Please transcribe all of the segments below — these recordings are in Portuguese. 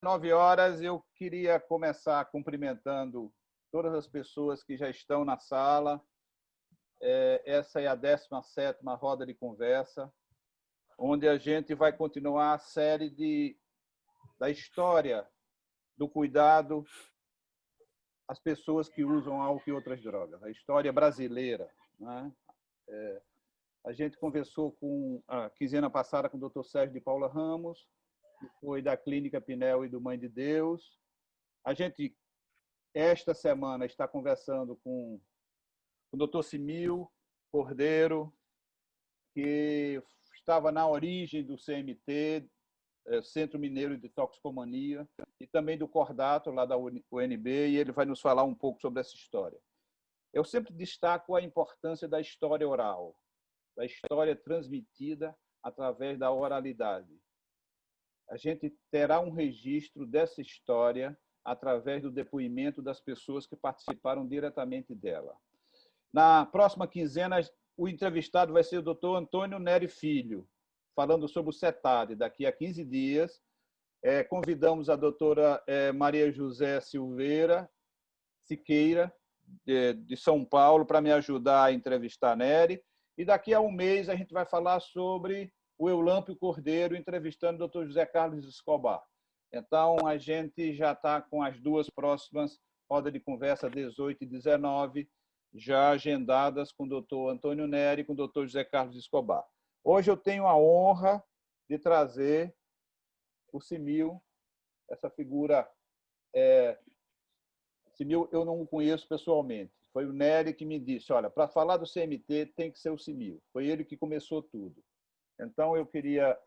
9 horas, eu queria começar cumprimentando todas as pessoas que já estão na sala. Essa é a 17ª roda de conversa, onde a gente vai continuar a série da história do cuidado às pessoas que usam álcool e outras drogas, a história brasileira, né? A gente conversou a quinzena passada com o Dr. Sérgio de Paula Ramos, que foi da Clínica Pinel e do Mãe de Deus. A gente, esta semana, está conversando com o Dr. Simil Cordeiro, que estava na origem do CMT, Centro Mineiro de Toxicomania, e também do Cordato, lá da UNB, e ele vai nos falar um pouco sobre essa história. Eu sempre destaco a importância da história oral, da história transmitida através da oralidade. A gente terá um registro dessa história através do depoimento das pessoas que participaram diretamente dela. Na próxima quinzena, o entrevistado vai ser o Dr. Antônio Nery Filho, falando sobre o CETAD. Daqui a 15 dias, convidamos a doutora Maria José Siqueira, de São Paulo, para me ajudar a entrevistar a Nery. E daqui a um mês, a gente vai falar sobre o Eulâmpio Cordeiro, entrevistando o Dr. José Carlos Escobar. Então, a gente já está com as duas próximas rodas de conversa, 18 e 19, já agendadas com o Dr. Antônio Nery e com o Dr. José Carlos Escobar. Hoje eu tenho a honra de trazer o Simil, essa figura. Simil eu não o conheço pessoalmente. Foi o Nery que me disse, olha, para falar do CMT tem que ser o Simil. Foi ele que começou tudo. Então, eu queria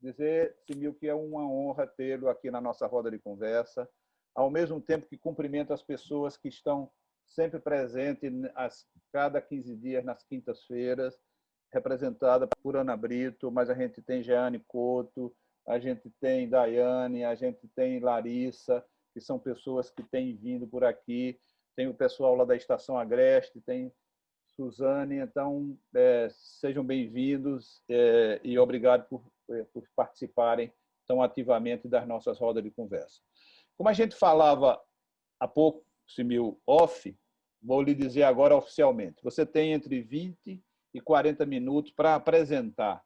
dizer, Simil, que é uma honra tê-lo aqui na nossa roda de conversa, ao mesmo tempo que cumprimento as pessoas que estão sempre presentes cada 15 dias, nas quintas-feiras, representada por Ana Brito, mas a gente tem Jeane Couto, a gente tem Daiane, a gente tem Larissa, que são pessoas que têm vindo por aqui, tem o pessoal lá da Estação Agreste, tem Suzane. Então, sejam bem-vindos e obrigado por participarem tão ativamente das nossas rodas de conversa. Como a gente falava há pouco, Simil, off, vou lhe dizer agora oficialmente. Você tem entre 20 e 40 minutos para apresentar,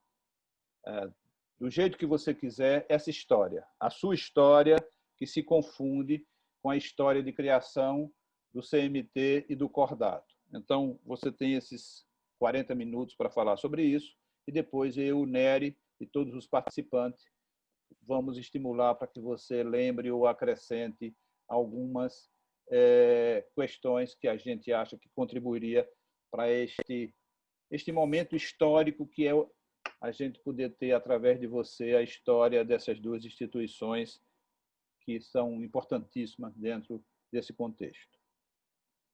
do jeito que você quiser, essa história. A sua história, que se confunde com a história de criação do CMT e do Cordato. Então, você tem esses 40 minutos para falar sobre isso, e depois eu, o Nery e todos os participantes vamos estimular para que você lembre ou acrescente algumas questões que a gente acha que contribuiria para este momento histórico que é a gente poder ter, através de você, a história dessas duas instituições que são importantíssimas dentro desse contexto.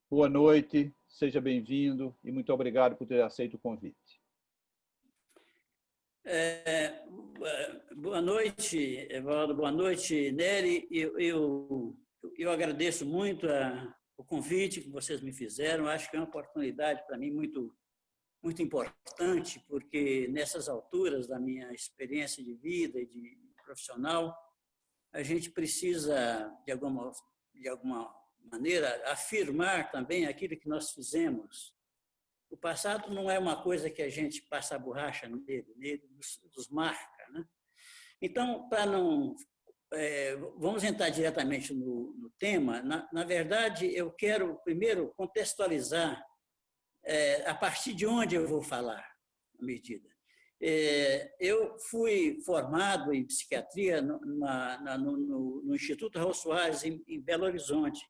Boa noite, seja bem-vindo e muito obrigado por ter aceito o convite. Boa noite, Evaldo. Boa noite, Nery. Eu agradeço muito o convite que vocês me fizeram. Acho que é uma oportunidade para mim muito importante, porque nessas alturas da minha experiência de vida e de profissional, a gente precisa, de alguma maneira, afirmar também aquilo que nós fizemos. O passado não é uma coisa que a gente passa a borracha nele nos marca, né? Então, para não... vamos entrar diretamente no tema. Na verdade, eu quero primeiro contextualizar a partir de onde eu vou falar, à medida. Eu fui formado em psiquiatria no Instituto Raul Soares, em Belo Horizonte,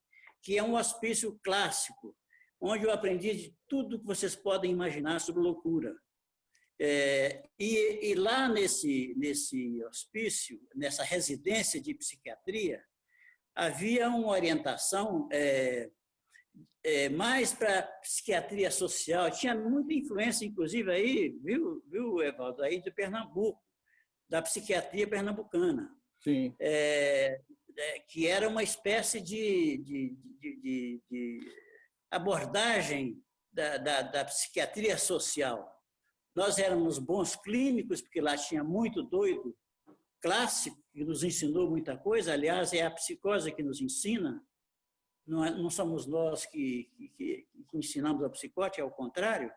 que é um hospício clássico, onde eu aprendi de tudo que vocês podem imaginar sobre loucura. E lá nesse hospício, nessa residência de psiquiatria, havia uma orientação mais para psiquiatria social. Tinha muita influência, inclusive, aí, viu, Evaldo, aí de Pernambuco, da psiquiatria pernambucana. Sim. Que era uma espécie de abordagem da psiquiatria social. Nós éramos bons clínicos, porque lá tinha muito doido, clássico que nos ensinou muita coisa, aliás, é a psicose que nos ensina, não somos nós que ensinamos a psicose, é o contrário.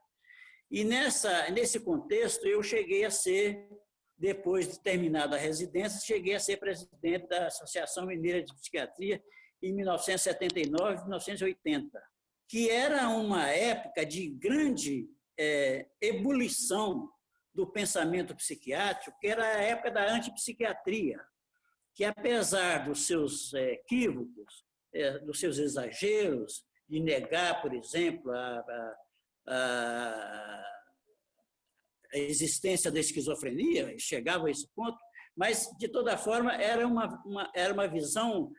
E nesse contexto, eu cheguei a ser, depois de terminada a residência, cheguei a ser presidente da Associação Mineira de Psiquiatria em 1979, 1980, que era uma época de grande ebulição do pensamento psiquiátrico, que era a época da antipsiquiatria, que apesar dos seus equívocos, dos seus exageros, de negar, por exemplo, a existência da esquizofrenia, chegava a esse ponto, mas, de toda forma, era uma visão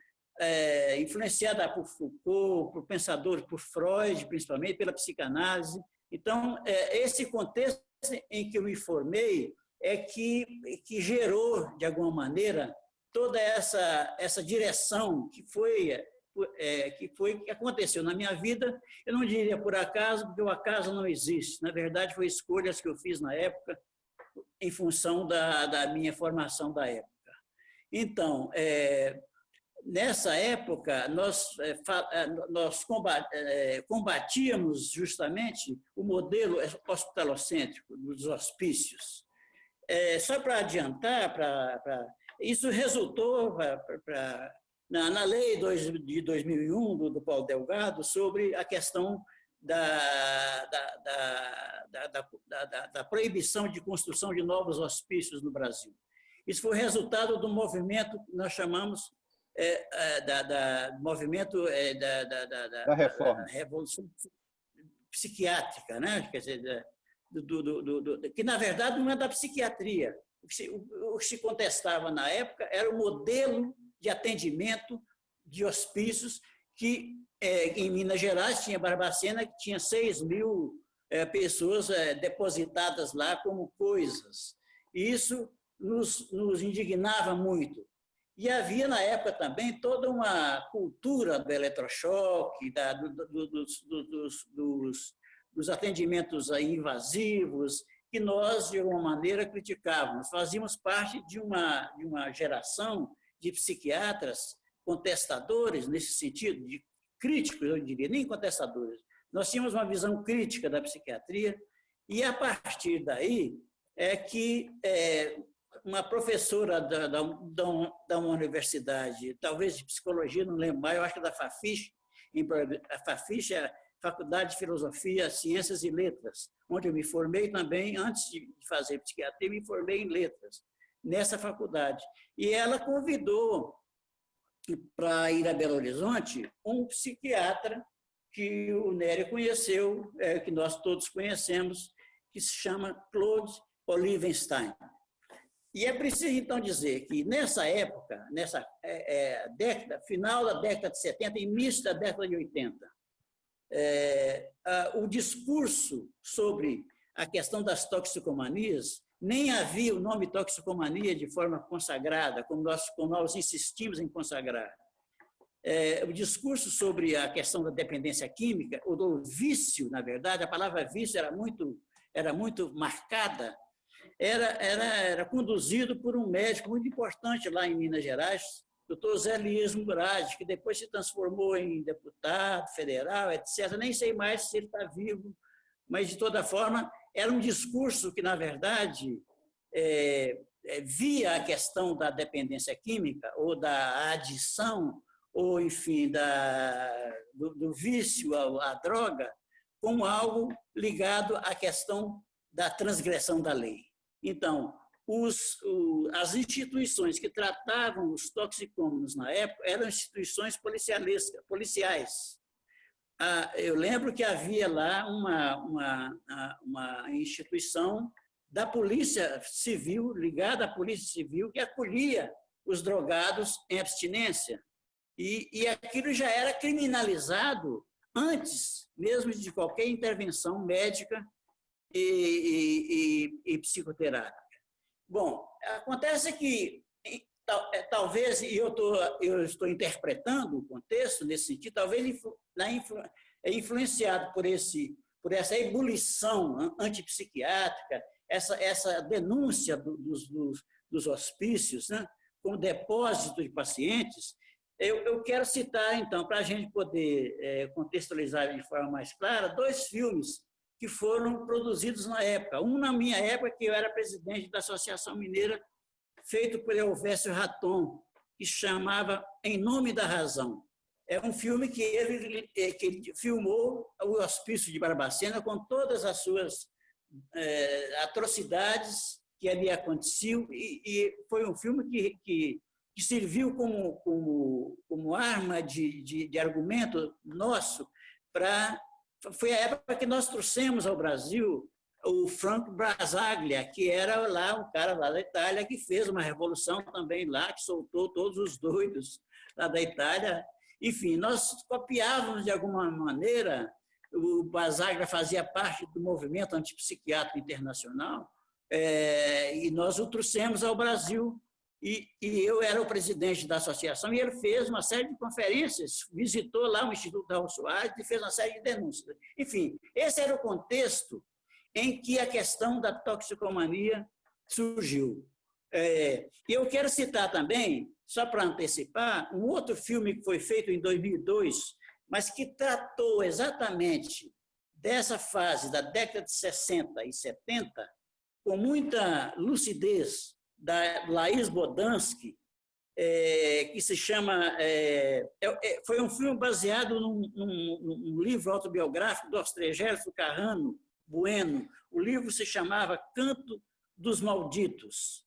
influenciada por Foucault, por pensadores, por Freud, principalmente, pela psicanálise. Então, esse contexto em que eu me formei é que gerou, de alguma maneira, toda essa direção que aconteceu na minha vida. Eu não diria por acaso, porque o acaso não existe. Na verdade, foi escolhas que eu fiz na época em função da minha formação da época. Então, nessa época, nós combatíamos justamente o modelo hospitalocêntrico dos hospícios. Só para adiantar, isso resultou na lei de 2001 do Paulo Delgado sobre a questão da proibição de construção de novos hospícios no Brasil. Isso foi resultado do movimento que nós chamamos movimento da reforma, revolução psiquiátrica, né? Quer dizer, que na verdade não é da psiquiatria. O que se contestava na época era o modelo de atendimento de hospícios que em Minas Gerais tinha Barbacena, que tinha 6.000 pessoas depositadas lá como coisas. E isso nos indignava muito. E havia, na época, também toda uma cultura do eletrochoque, dos atendimentos invasivos, que nós, de alguma maneira, criticávamos. Fazíamos parte de uma geração de psiquiatras contestadores, nesse sentido, de críticos, eu diria, nem contestadores. Nós tínhamos uma visão crítica da psiquiatria, e, a partir daí, é que uma professora da uma universidade, talvez de psicologia, não lembro mais, eu acho que da Fafiche, a Fafiche é a Faculdade de Filosofia, Ciências e Letras, onde eu me formei também, antes de fazer psiquiatria, me formei em letras, nessa faculdade. E ela convidou para ir a Belo Horizonte um psiquiatra que o Nery conheceu, que nós todos conhecemos, que se chama Claude Olivenstein. E é preciso, então, dizer que, nessa época, final da década de 70 e início da década de 80, o discurso sobre a questão das toxicomanias, nem havia o nome toxicomania de forma consagrada, como nós insistimos em consagrar. O discurso sobre a questão da dependência química, ou do vício, na verdade, a palavra vício era muito marcada, era conduzido por um médico muito importante lá em Minas Gerais, Dr. Zé Lies Murad, que depois se transformou em deputado federal, etc. Nem sei mais se ele está vivo, mas, de toda forma, era um discurso que, na verdade, via a questão da dependência química, ou da adição, ou, enfim, do vício à droga, como algo ligado à questão da transgressão da lei. Então, as instituições que tratavam os toxicômanos na época eram instituições policiais. Eu lembro que havia lá uma instituição da Polícia Civil, ligada à Polícia Civil, que acolhia os drogados em abstinência. E aquilo já era criminalizado antes mesmo de qualquer intervenção médica e psicoterápica. Bom, acontece que, talvez, e eu estou interpretando o contexto nesse sentido, talvez influenciado por essa ebulição antipsiquiátrica, essa denúncia dos hospícios, né, como depósito de pacientes, eu quero citar, então, para a gente poder contextualizar de forma mais clara, 2 filmes que foram produzidos na época. Um na minha época, que eu era presidente da Associação Mineira, feito por Elvésio Raton, que chamava Em Nome da Razão. É um filme que ele filmou o Hospício de Barbacena com todas as suas atrocidades que ali aconteciam, e foi um filme que serviu como arma de argumento nosso para... Foi a época que nós trouxemos ao Brasil o Franco Basaglia, que era lá um cara lá da Itália, que fez uma revolução também lá, que soltou todos os doidos lá da Itália. Enfim, nós copiávamos de alguma maneira, o Basaglia fazia parte do movimento antipsiquiátrico internacional, e nós o trouxemos ao Brasil, e eu era o presidente da associação, e ele fez uma série de conferências, visitou lá o Instituto Raul Soares e fez uma série de denúncias. Enfim, esse era o contexto em que a questão da toxicomania surgiu. E eu quero citar também, só para antecipar, um outro filme que foi feito em 2002, mas que tratou exatamente dessa fase da década de 60 e 70, com muita lucidez, da Lais Bodansky, que se chama... foi um filme baseado num livro autobiográfico do Austregérito Carrano Bueno. O livro se chamava Canto dos Malditos,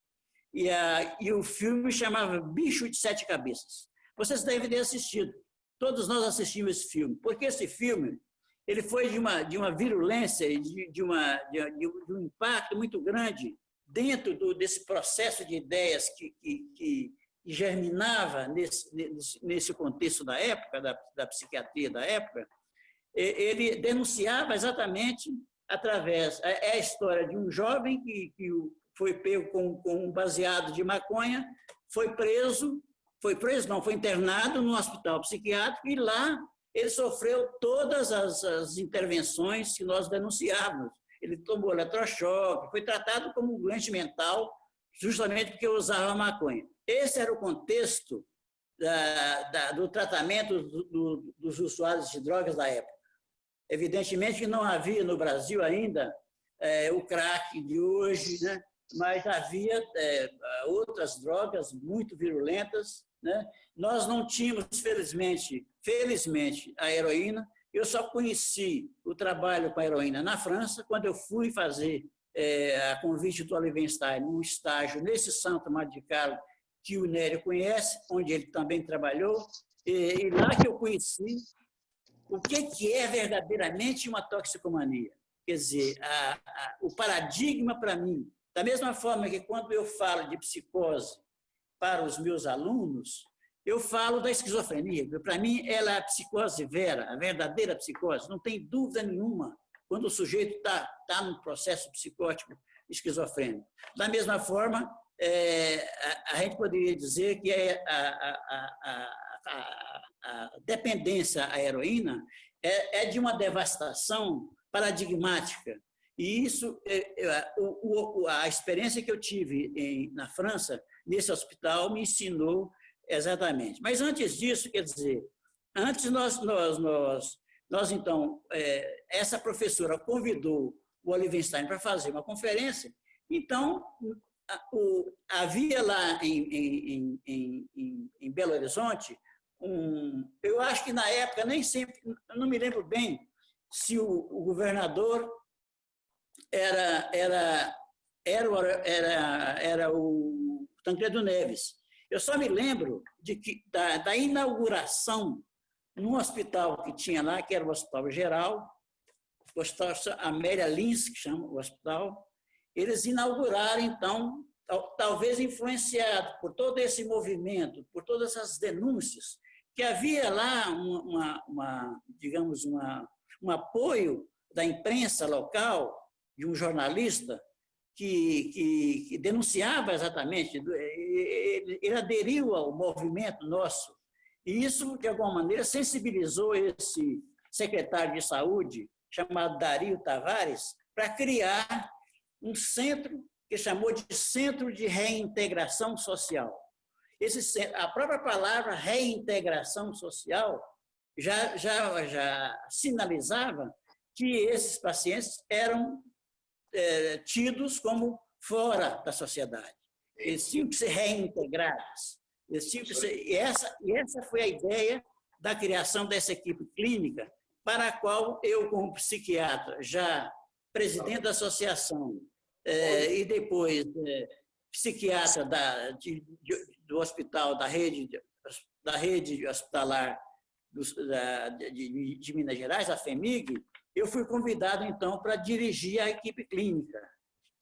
e o filme chamava Bicho de 7 Cabeças. Vocês devem ter assistido. Todos nós assistimos esse filme, porque esse filme ele foi de uma virulência, de um impacto muito grande dentro desse processo de ideias que germinava nesse contexto da época, da psiquiatria da época. Ele denunciava exatamente através... É a história de um jovem que foi pego com um baseado de maconha, foi internado num hospital psiquiátrico, e lá ele sofreu todas as intervenções que nós denunciávamos. Ele tomou eletrochoque, foi tratado como um doente mental, justamente porque usava maconha. Esse era o contexto do tratamento dos usuários de drogas da época. Evidentemente que não havia no Brasil ainda o crack de hoje, né? Mas havia outras drogas muito virulentas, né? Nós não tínhamos, felizmente, a heroína. Eu só conheci o trabalho com a heroína na França, quando eu fui fazer, a convite do Olivenstein, um estágio nesse Santo Amaro de Carlo, que o Nério conhece, onde ele também trabalhou, e lá que eu conheci o que é verdadeiramente uma toxicomania. Quer dizer, o paradigma para mim, da mesma forma que quando eu falo de psicose para os meus alunos, eu falo da esquizofrenia. Para mim, ela é a psicose vera, a verdadeira psicose, não tem dúvida nenhuma, quando o sujeito está num processo psicótico esquizofrênico. Da mesma forma, a gente poderia dizer que a dependência à heroína é de uma devastação paradigmática. E isso, a experiência que eu tive na França, nesse hospital, me ensinou exatamente. Mas antes disso, quer dizer, antes nós então, essa professora convidou o Olivenstein para fazer uma conferência, então havia lá em Belo Horizonte, eu acho que na época, nem sempre, eu não me lembro bem se o governador era o Tancredo Neves. Eu só me lembro da inauguração num hospital que tinha lá, que era o Hospital Geral, o Hospital Amélia Lins, que chama o hospital. Eles inauguraram, então, talvez influenciado por todo esse movimento, por todas essas denúncias, que havia lá digamos, um apoio da imprensa local, de um jornalista que denunciava exatamente, ele aderiu ao movimento nosso, e isso, de alguma maneira, sensibilizou esse secretário de saúde, chamado Dario Tavares, para criar um centro que chamou de Centro de Reintegração Social. A própria palavra reintegração social já sinalizava que esses pacientes eram tidos como fora da sociedade. Eles tinham que ser reintegrados. E essa foi a ideia da criação dessa equipe clínica, para a qual eu, como psiquiatra, já presidente da associação e depois psiquiatra do hospital, da rede hospitalar de Minas Gerais, a FEMIG, eu fui convidado, então, para dirigir a equipe clínica,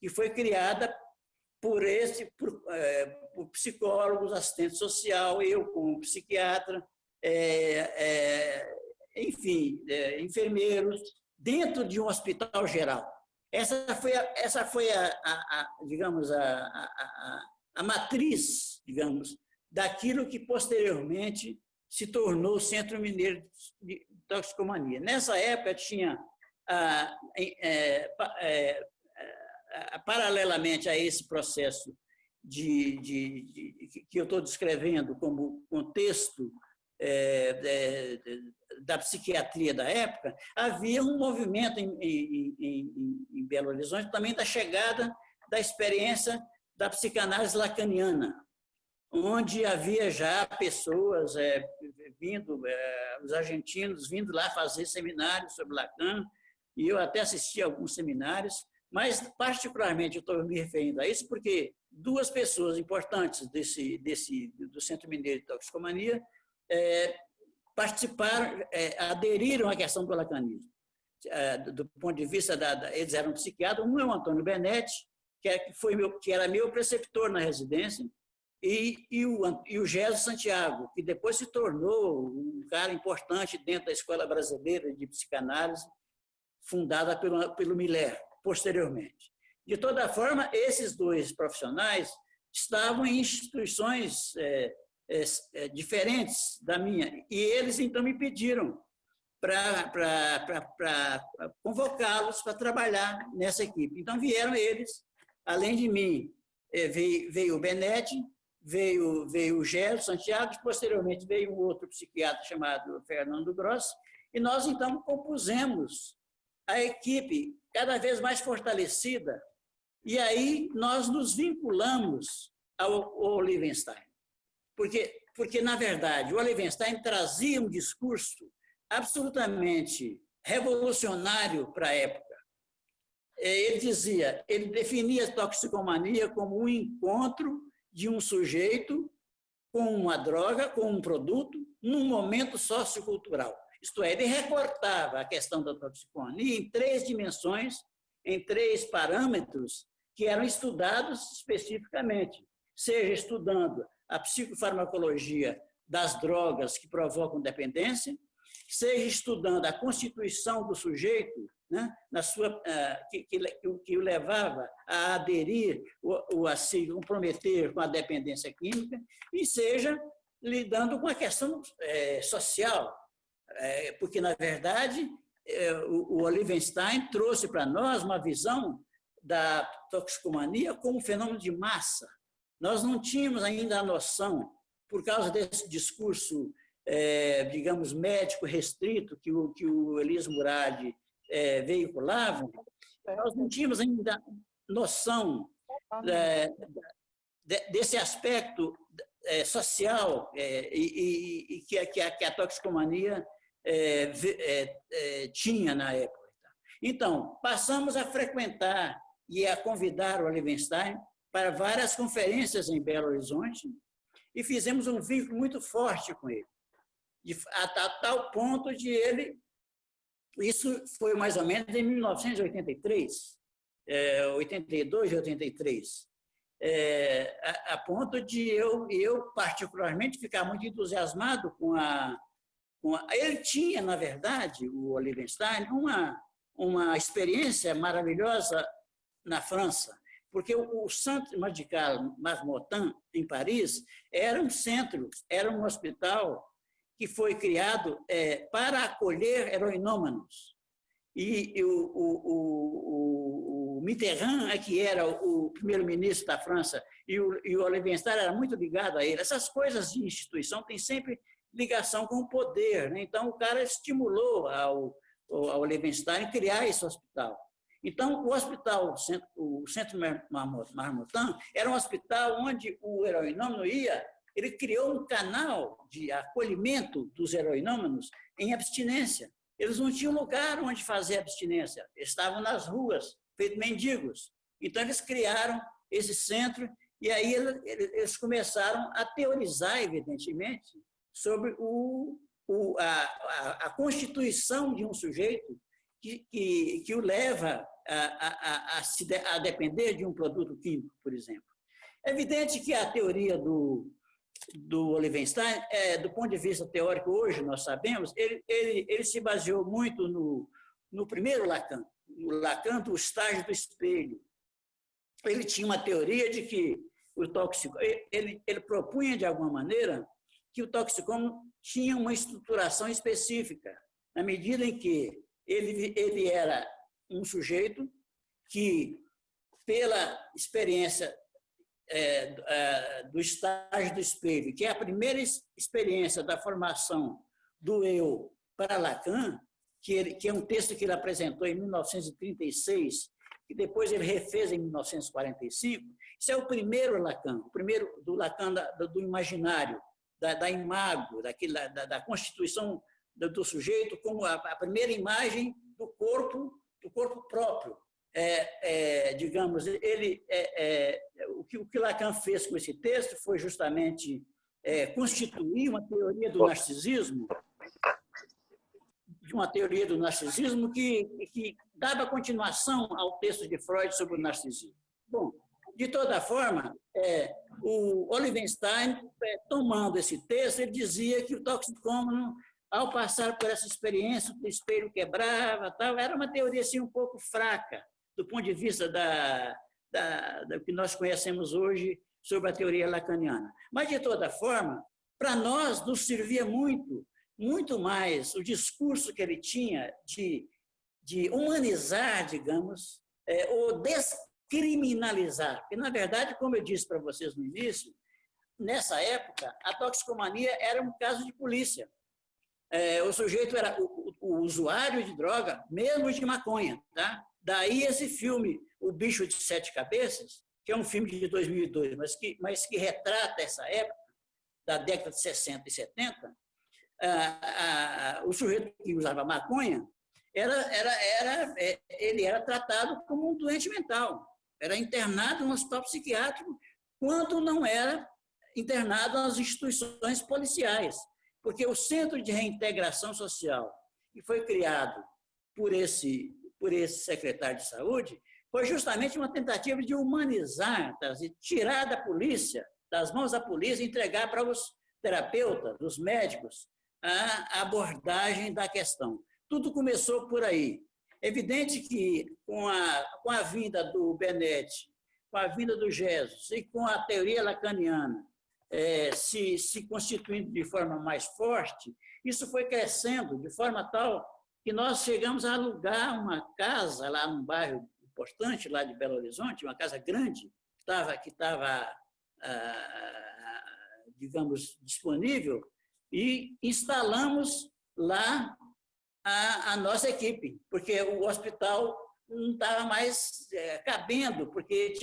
que foi criada por psicólogos, assistente social, eu como psiquiatra, enfim, enfermeiros, dentro de um hospital geral. Essa foi digamos, a matriz, digamos, daquilo que posteriormente se tornou o Centro Mineiro de Toxicomania. Nessa época tinha, paralelamente a esse processo que eu estou descrevendo como contexto da psiquiatria da época, havia um movimento em Belo Horizonte também da chegada da experiência da psicanálise lacaniana, onde havia já pessoas vindo, os argentinos vindo lá fazer seminários sobre Lacan, e eu até assisti a alguns seminários, mas particularmente eu estou me referindo a isso porque duas pessoas importantes do Centro Mineiro de Toxicomania participaram, aderiram à questão do lacanismo. Do ponto de vista eles eram psiquiatras, um é o Antônio Benetti, que era meu preceptor na residência, e o Gésio Santiago, que depois se tornou um cara importante dentro da Escola Brasileira de Psicanálise, fundada pelo Miller, posteriormente. De toda forma, esses dois profissionais estavam em instituições diferentes da minha, e eles, então, me pediram para convocá-los para trabalhar nessa equipe. Então, vieram eles, além de mim, veio o Benetti, veio o Gélio Santiago, e posteriormente veio um outro psiquiatra chamado Fernando Gross, e nós, então, compusemos a equipe cada vez mais fortalecida, e aí nós nos vinculamos ao Olivenstein. Porque, na verdade, o Olivenstein trazia um discurso absolutamente revolucionário para a época. Ele definia a toxicomania como um encontro de um sujeito com uma droga, com um produto, num momento sociocultural. Isto é, ele recortava a questão da toxicomania em 3 dimensões, em 3 parâmetros que eram estudados especificamente, seja estudando a psicofarmacologia das drogas que provocam dependência, seja estudando a constituição do sujeito, né, que o levava a aderir ou a se comprometer com a dependência química, e seja lidando com a questão social, porque, na verdade, o Olivenstein trouxe para nós uma visão da toxicomania como um fenômeno de massa. Nós não tínhamos ainda a noção, por causa desse discurso, digamos, médico restrito que o Elías Murad veiculava, nós não tínhamos ainda noção desse aspecto social e que a toxicomania tinha na época. Então, passamos a frequentar e a convidar o Olivenstein para várias conferências em Belo Horizonte e fizemos um vínculo muito forte com ele, a tal ponto de ele... Isso foi mais ou menos em 1983, 82 e 83, a ponto de eu particularmente ficar muito entusiasmado com a... Ele tinha, na verdade, o Olivenstein, uma experiência maravilhosa na França, porque o Centre Medical Marmottan, em Paris, era um centro, era um hospital que foi criado para acolher heroinômanos. e o Mitterrand, que era o primeiro-ministro da França, e o Olivenstein era muito ligado a ele. Essas coisas de instituição têm sempre ligação com o poder, né? Então, o cara estimulou ao Olivenstein criar esse hospital. Então, o hospital, o Centro Marmottan, era um hospital onde o heroinômano ia, ele criou um canal de acolhimento dos heroinômanos em abstinência. Eles não tinham lugar onde fazer abstinência, estavam nas ruas, feitos mendigos. Então, eles criaram esse centro e aí eles começaram a teorizar, evidentemente, sobre a constituição de um sujeito que o leva a depender de um produto químico, por exemplo. É evidente que a teoria do Olivenstein, do ponto de vista teórico, hoje nós sabemos, ele se baseou muito no primeiro Lacan, o Lacan do estágio do espelho. Ele tinha uma teoria de que o tóxico, ele propunha de alguma maneira que o toxicômano tinha uma estruturação específica, na medida em que ele era um sujeito que, pela experiência do estágio do espelho, que é a primeira experiência da formação do eu para Lacan, que é um texto que ele apresentou em 1936, que depois ele refez em 1945, isso é o primeiro Lacan, o primeiro do Lacan do imaginário, da imago, da constituição do sujeito como a primeira imagem do corpo próprio. Digamos, o que Lacan fez com esse texto foi justamente constituir uma teoria do narcisismo, que dava continuação ao texto de Freud sobre o narcisismo. Bom, de toda forma, o Olivenstein, tomando esse texto, ele dizia que o toxicômano, ao passar por essa experiência, o espelho quebrava, tal, era uma teoria assim, um pouco fraca, do ponto de vista do que nós conhecemos hoje sobre a teoria lacaniana. Mas, de toda forma, para nós, nos servia muito mais o discurso que ele tinha de humanizar, digamos, ou descriminalizar. Porque, na verdade, como eu disse para vocês no início, nessa época, a toxicomania era um caso de polícia. O sujeito era o usuário de droga, mesmo de maconha. Tá? Daí esse filme, O Bicho de Sete Cabeças, que é um filme de 2002, mas que retrata essa época, da década de 60 e 70, o sujeito que usava maconha, ele era tratado como um doente mental. Era internado no hospital psiquiátrico, quando não era internado nas instituições policiais. Porque o Centro de Reintegração Social, que foi criado por esse secretário de Saúde, foi justamente uma tentativa de humanizar, tirar da polícia, das mãos da polícia, entregar para os terapeutas, os médicos, a abordagem da questão. Tudo começou por aí. É evidente que, com a vinda do Benetti, com a vinda do Jesus e com a teoria lacaniana se constituindo de forma mais forte, isso foi crescendo de forma tal que nós chegamos a alugar uma casa lá num bairro importante, lá de Belo Horizonte, uma casa grande, que estava digamos, disponível, e instalamos lá a nossa equipe, porque o hospital não estava mais cabendo, porque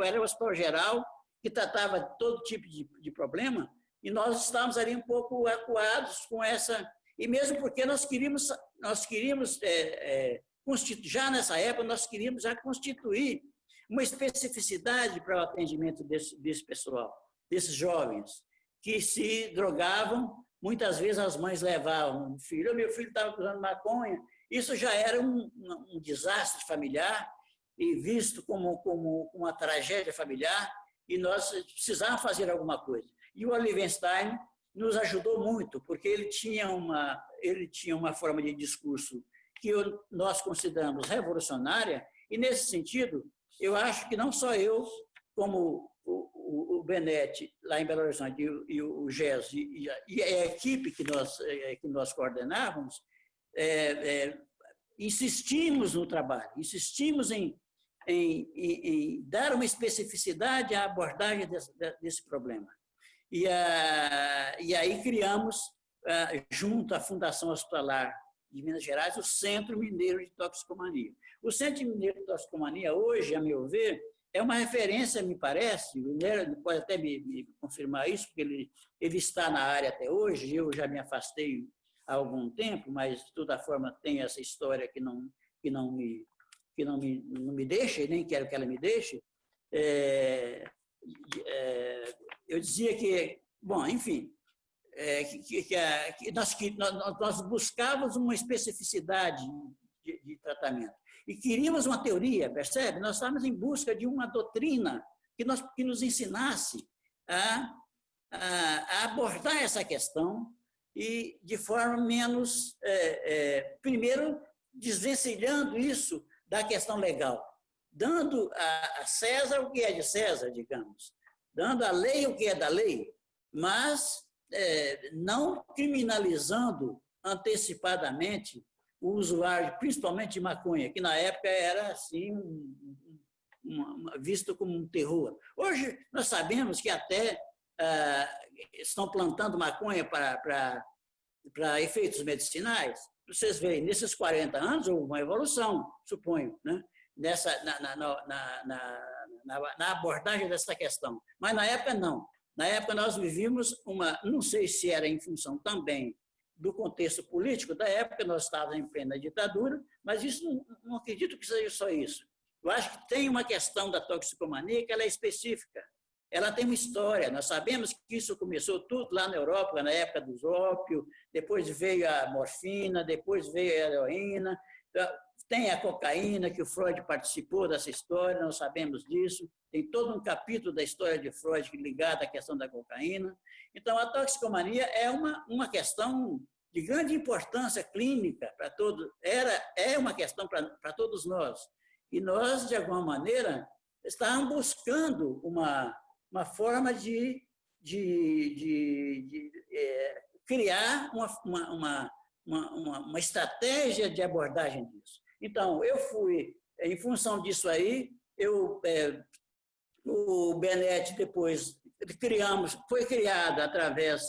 era o hospital geral, que tratava todo tipo de problema, e nós estávamos ali um pouco acuados com essa... E mesmo porque nós queríamos já nessa época, nós queríamos já constituir uma especificidade para o atendimento desse pessoal, desses jovens, que se drogavam. Muitas vezes as mães levavam um filho, meu filho estava usando maconha. Isso já era um desastre familiar e visto como uma tragédia familiar, e nós precisávamos fazer alguma coisa. E o Olivenstein nos ajudou muito, porque ele tinha uma forma de discurso que nós consideramos revolucionária, e nesse sentido, eu acho que não só eu, como o Benetti, lá em Belo Horizonte, e o GES, e a equipe que nós coordenávamos, insistimos no trabalho, insistimos em dar uma especificidade à abordagem desse problema. E aí criamos, junto à Fundação Hospitalar de Minas Gerais, o Centro Mineiro de Toxicomania. O Centro Mineiro de Toxicomania, hoje, a meu ver, é uma referência, me parece, o Nery pode até me confirmar isso, porque ele está na área até hoje, eu já me afastei há algum tempo, mas, de toda forma, tem essa história que não me deixa, e nem quero que ela me deixe. Eu dizia que, bom, enfim, que nós buscávamos uma especificidade de tratamento. E queríamos uma teoria, percebe? Nós estávamos em busca de uma doutrina que nos ensinasse a abordar essa questão e de forma menos, primeiro, desvencilhando isso da questão legal, dando a César o que é de César, digamos, dando à lei o que é da lei, mas não criminalizando antecipadamente o usuário, principalmente de maconha, que na época era assim, visto como um terror. Hoje nós sabemos que até estão plantando maconha para efeitos medicinais. Vocês veem, nesses 40 anos houve uma evolução, suponho, né? Na abordagem dessa questão. Mas na época não. Na época nós vivíamos não sei se era em função também do contexto político da época, nós estávamos em plena ditadura, mas isso não acredito que seja só isso. Eu acho que tem uma questão da toxicomania que ela é específica. Ela tem uma história. Nós sabemos que isso começou tudo lá na Europa, na época dos ópios, depois veio a morfina, depois veio a heroína, tem a cocaína, que o Freud participou dessa história, nós sabemos disso. Tem todo um capítulo da história de Freud ligado à questão da cocaína. Então, a toxicomania é uma questão de grande importância clínica para todos, é uma questão para todos nós. E nós, de alguma maneira, estávamos buscando uma forma de criar uma estratégia de abordagem disso. Então, eu fui, em função disso aí, o Benetti depois foi criado através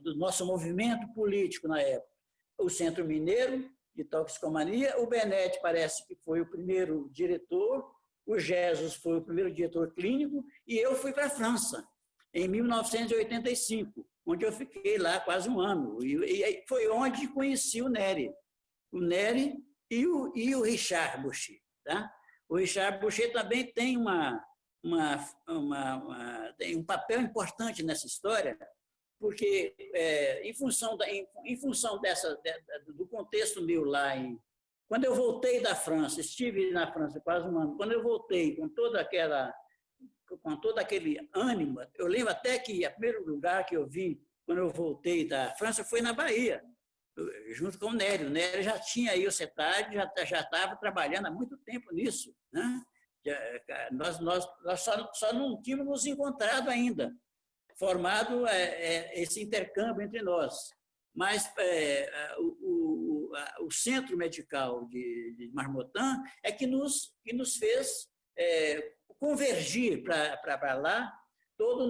do nosso movimento político na época, o Centro Mineiro de Toxicomania. O Benetti parece que foi o primeiro diretor, o Jesus foi o primeiro diretor clínico, e eu fui para a França, em 1985, onde eu fiquei lá quase um ano. E foi onde conheci o Nery e o Richard Boucher. Tá? O Richard Boucher também tem tem um papel importante nessa história, porque, em função do contexto meu lá, quando eu voltei da França, estive na França quase um ano, quando eu voltei com todo aquele ânimo, eu lembro até que o primeiro lugar que eu vim, quando eu voltei da França, foi na Bahia, junto com o Nery. O Nery já tinha aí o CETAD, já estava trabalhando há muito tempo nisso, né? Nós só não tínhamos nos encontrado ainda, formado esse intercâmbio entre nós. Mas o Centro Medical de Marmottan é que nos fez convergir para lá todo o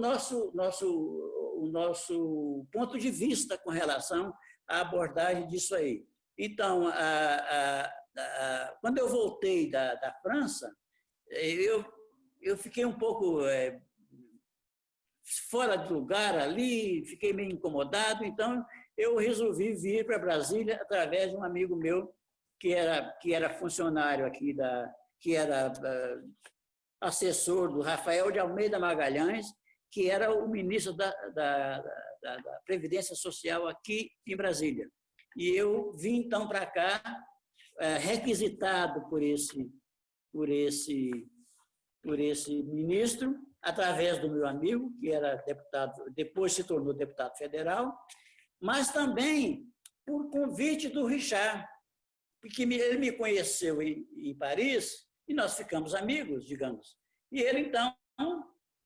nosso ponto de vista com relação à abordagem disso aí. Então, quando eu voltei da França, eu fiquei um pouco fora de lugar ali, fiquei meio incomodado, então eu resolvi vir para Brasília através de um amigo meu que era funcionário aqui, que era assessor do Rafael de Almeida Magalhães, que era o ministro da Previdência Social aqui em Brasília. E eu vim então para cá, requisitado por esse ministro, através do meu amigo, que era deputado, depois se tornou deputado federal, mas também por convite do Richard, porque ele me conheceu em Paris e nós ficamos amigos, digamos. E ele, então,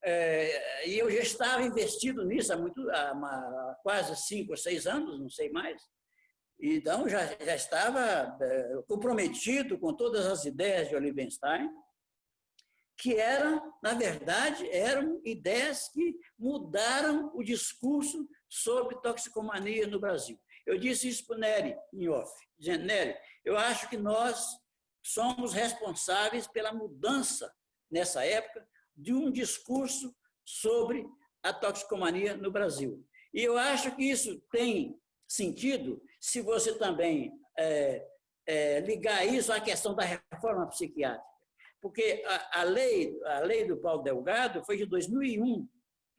e eu já estava investido nisso há quase 5 ou 6 anos, não sei mais, Então, já estava comprometido com todas as ideias de Olivenstein, que na verdade, eram ideias que mudaram o discurso sobre toxicomania no Brasil. Eu disse isso para o Nery, em off, dizendo, Nery, eu acho que nós somos responsáveis pela mudança, nessa época, de um discurso sobre a toxicomania no Brasil. E eu acho que isso tem sentido se você também ligar isso à questão da reforma psiquiátrica. Porque a lei do Paulo Delgado foi de 2001,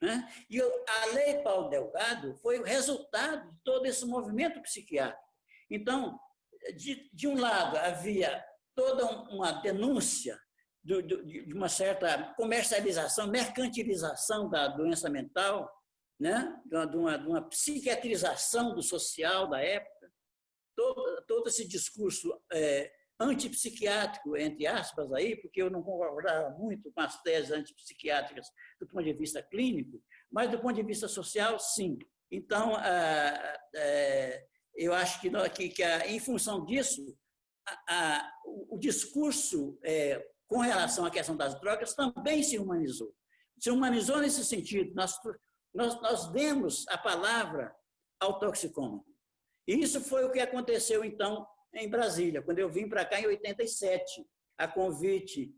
né? E a lei Paulo Delgado foi o resultado de todo esse movimento psiquiátrico. Então, de um lado, havia toda uma denúncia de uma certa comercialização, mercantilização da doença mental, né? de uma psiquiatrização do social da época, todo esse discurso antipsiquiátrico, entre aspas, aí, porque eu não concordava muito com as teses antipsiquiátricas do ponto de vista clínico, mas do ponto de vista social, sim. Então, eu acho que em função disso, o discurso com relação à questão das drogas também se humanizou. Se humanizou nesse sentido. Nós demos a palavra ao toxicômano. E isso foi o que aconteceu, então, em Brasília, quando eu vim para cá em 87, a convite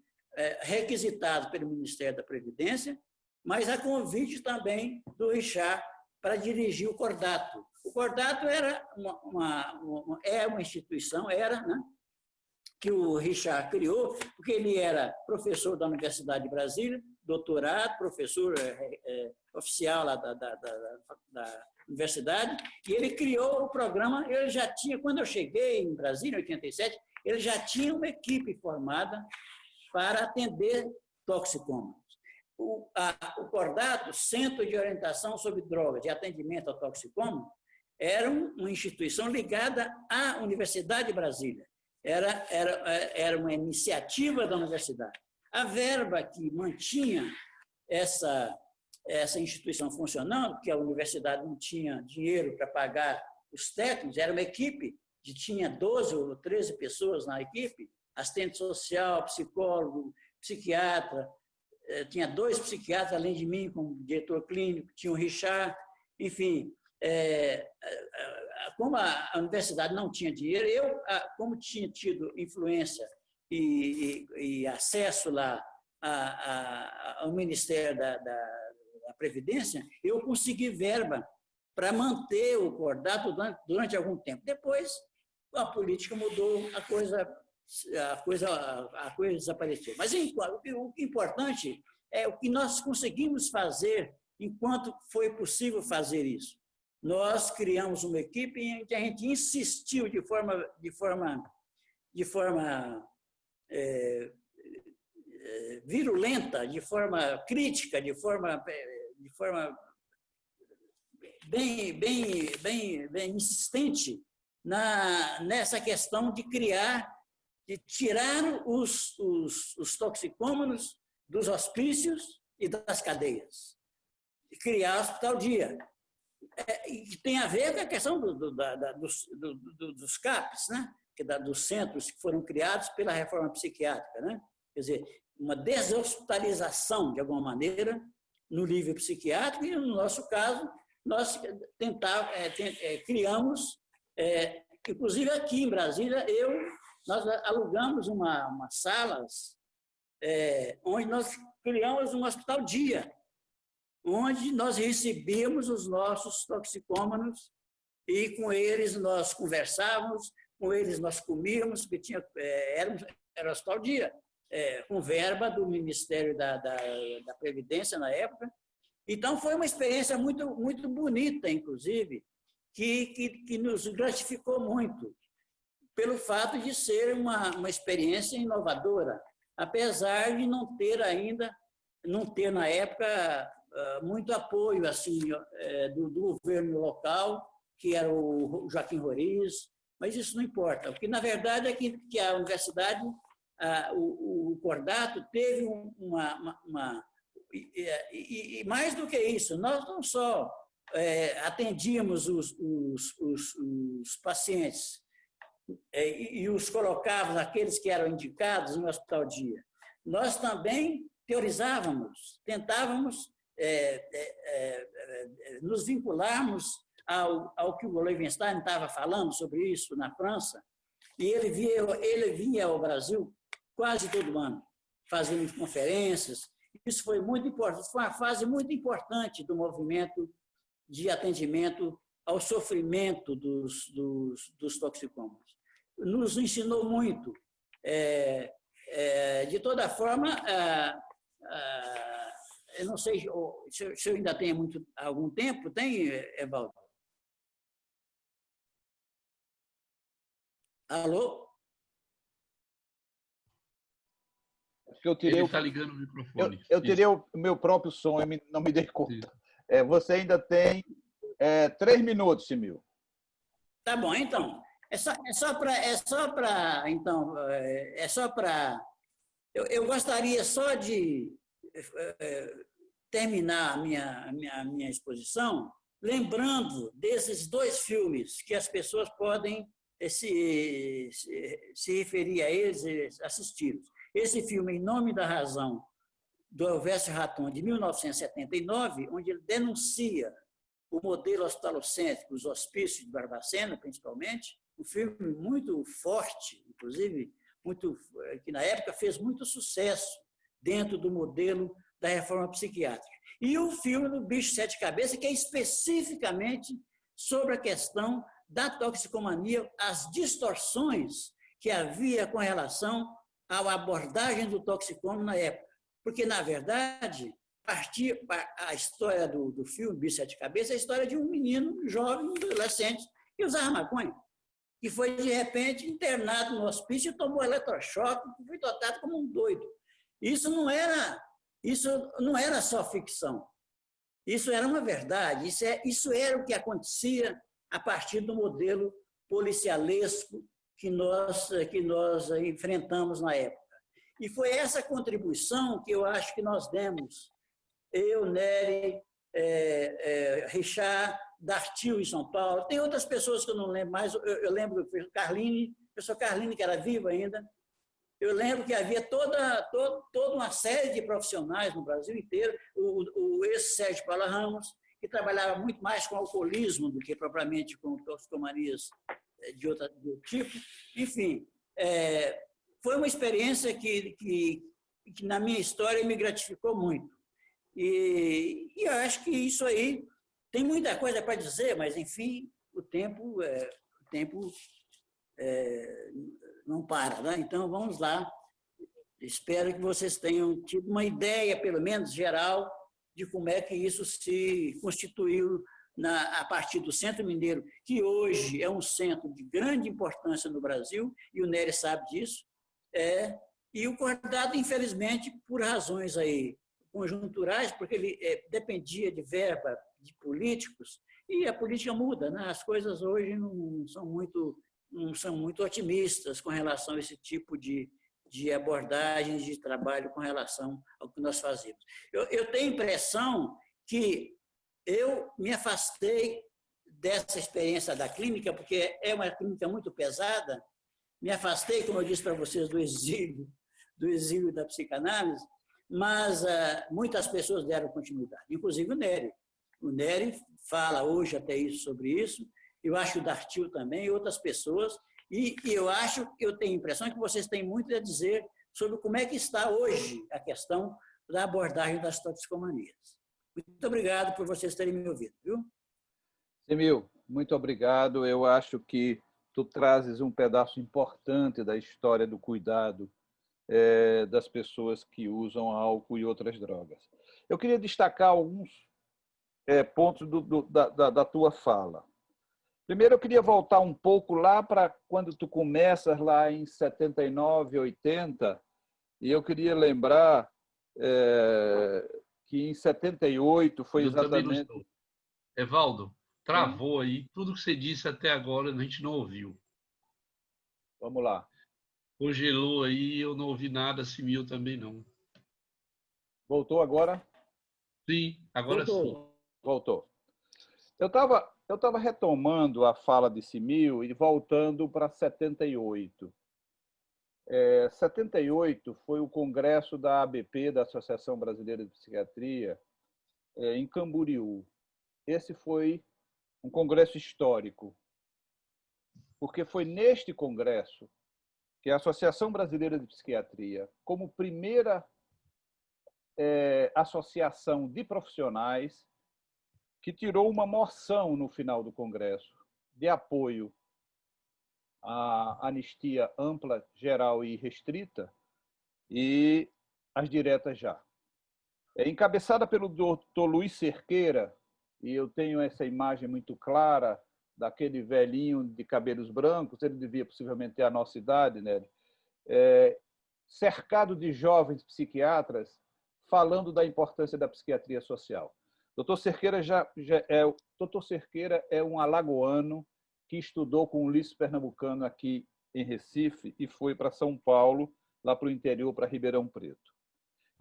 requisitado pelo Ministério da Previdência, mas a convite também do Richard para dirigir o Cordato. O Cordato era uma instituição, né, que o Richard criou, porque ele era professor da Universidade de Brasília, doutorado, professor oficial lá da universidade, e ele criou o programa. Ele já tinha, quando eu cheguei em Brasília, em 87, ele já tinha uma equipe formada para atender toxicômanos. O Cordato, Centro de Orientação sobre Drogas, de atendimento ao toxicômano, era uma instituição ligada à Universidade de Brasília. Era uma iniciativa da universidade. A verba que mantinha essa instituição funcionando, porque a universidade não tinha dinheiro para pagar os técnicos, era uma equipe tinha 12 ou 13 pessoas na equipe, assistente social, psicólogo, psiquiatra, tinha 2 psiquiatras, além de mim, como diretor clínico, tinha o Richard, enfim. Como a universidade não tinha dinheiro, eu, como tinha tido influência e acesso lá ao Ministério da Previdência, eu consegui verba para manter o Cordato durante algum tempo. Depois, a política mudou, a coisa desapareceu. Mas o importante é o que nós conseguimos fazer enquanto foi possível fazer isso. Nós criamos uma equipe em que a gente insistiu de forma virulenta, de forma crítica, de forma bem insistente nessa questão de tirar os toxicômanos dos hospícios e das cadeias, e criar o Hospital Dia. Que tem a ver com a questão dos CAPs, né? Dos centros que foram criados pela reforma psiquiátrica, né? Quer dizer, uma deshospitalização, de alguma maneira, no nível psiquiátrico, e, no nosso caso, nós criamos, inclusive aqui em Brasília, nós alugamos umas salas onde nós criamos um hospital dia, onde nós recebíamos os nossos toxicômanos e com eles nós conversávamos, com eles nós comíamos, porque era hospital dia, com verba do Ministério da Previdência na época. Então, foi uma experiência muito, muito bonita, inclusive, que nos gratificou muito, pelo fato de ser uma experiência inovadora, apesar de não ter na época muito apoio assim do governo local, que era o Joaquim Roriz, mas isso não importa. O que, na verdade, é que a universidade, o Cordato, teve e mais do que isso, nós não só atendíamos os pacientes e os colocávamos, aqueles que eram indicados, no hospital dia. Nós também teorizávamos, tentávamos nos vincularmos ao que o Levenstein estava falando sobre isso na França, e ele vinha ao Brasil quase todo ano, fazendo conferências. Isso foi muito importante, foi uma fase muito importante do movimento de atendimento ao sofrimento dos toxicômanos. Nos ensinou muito. De toda forma, eu não sei se eu ainda tenho algum tempo. Tem, Evaldo? Alô? Ele está ligando o microfone. Eu tirei o meu próprio som, eu não me dei conta. Você ainda tem 3 minutos, Simil. Tá bom, então. Eu gostaria só de terminar a minha exposição lembrando desses 2 filmes que as pessoas podem se referir a eles, assistir. Esse filme, Em Nome da Razão, do Elvésio Raton, de 1979, onde ele denuncia o modelo hospitalocêntrico, os hospícios de Barbacena, principalmente, um filme muito forte, inclusive, que na época fez muito sucesso dentro do modelo da reforma psiquiátrica. E o filme do Bicho de 7 Cabeças, que é especificamente sobre a questão da toxicomania, as distorções que havia com relação à abordagem do toxicômano na época. Porque, na verdade, a história do filme Bicho de 7 Cabeças é a história de um menino jovem, um adolescente, que usava maconha, que foi, de repente, internado no hospício e tomou eletrochoque e foi tratado como um doido. Isso não era só ficção. Isso era uma verdade. Isso era o que acontecia a partir do modelo policialesco que nós enfrentamos na época. E foi essa contribuição que eu acho que nós demos, eu, Nery, Richard, Dartil em São Paulo. Tem outras pessoas que eu não lembro mais. Eu lembro do Carline, a professor Carline, que era viva ainda. Eu lembro que havia toda uma série de profissionais no Brasil inteiro, o ex-Sérgio Paula Ramos, que trabalhava muito mais com alcoolismo do que propriamente com toxicomanias de outro tipo. Enfim, foi uma experiência que na minha história me gratificou muito. E eu acho que isso aí tem muita coisa para dizer, mas, enfim, o tempo não para, né? Então, vamos lá. Espero que vocês tenham tido uma ideia, pelo menos geral, de como é que isso se constituiu a partir do Centro Mineiro, que hoje é um centro de grande importância no Brasil, e o Nery sabe disso, e o Cordado, infelizmente, por razões aí conjunturais, porque ele dependia de verba de políticos, e a política muda, né? As coisas hoje não são muito otimistas com relação a esse tipo de abordagens de trabalho com relação ao que nós fazemos. Eu tenho a impressão que eu me afastei dessa experiência da clínica, porque é uma clínica muito pesada, me afastei, como eu disse para vocês, do exílio da psicanálise, mas muitas pessoas deram continuidade, inclusive o Nery. O Nery fala hoje até sobre isso, eu acho o Dartil também, e outras pessoas, e eu tenho a impressão que vocês têm muito a dizer sobre como é que está hoje a questão da abordagem das toxicomanias. Muito obrigado por vocês terem me ouvido, viu? Simil, muito obrigado. Eu acho que tu trazes um pedaço importante da história do cuidado das pessoas que usam álcool e outras drogas. Eu queria destacar alguns pontos da tua fala. Primeiro, eu queria voltar um pouco lá para quando tu começas lá em 79, 80, e eu queria lembrar que em 78 foi exatamente... Evaldo, travou aí. Tudo que você disse até agora a gente não ouviu. Vamos lá. Congelou aí, eu não ouvi nada, Simil também não. Voltou agora? Sim, agora sim. Voltou. Eu tava retomando a fala de Simil e voltando para 78. 78 foi o congresso da ABP, da Associação Brasileira de Psiquiatria, em Camboriú. Esse foi um congresso histórico, porque foi neste congresso que a Associação Brasileira de Psiquiatria, como primeira associação de profissionais, que tirou uma moção no final do congresso de apoio à anistia ampla, geral e restrita e as diretas já. Encabeçada pelo Dr. Luiz Cerqueira, e eu tenho essa imagem muito clara daquele velhinho de cabelos brancos, ele devia possivelmente ter a nossa idade, né? Cercado de jovens psiquiatras falando da importância da psiquiatria social. Dr. Cerqueira é um alagoano que estudou com o Ulisses Pernambucano aqui em Recife e foi para São Paulo, lá para o interior, para Ribeirão Preto.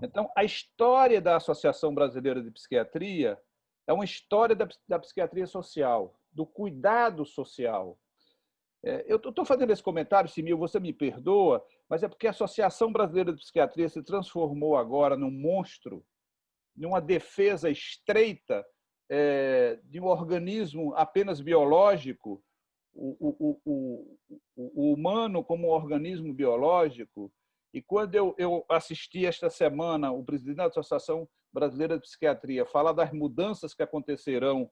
Então, a história da Associação Brasileira de Psiquiatria é uma história da psiquiatria social, do cuidado social. Eu estou fazendo esse comentário, Simil, você me perdoa, mas é porque a Associação Brasileira de Psiquiatria se transformou agora num monstro, numa defesa estreita de um organismo apenas biológico, o humano como um organismo biológico. E quando eu assisti esta semana o presidente da Associação Brasileira de Psiquiatria falar das mudanças que acontecerão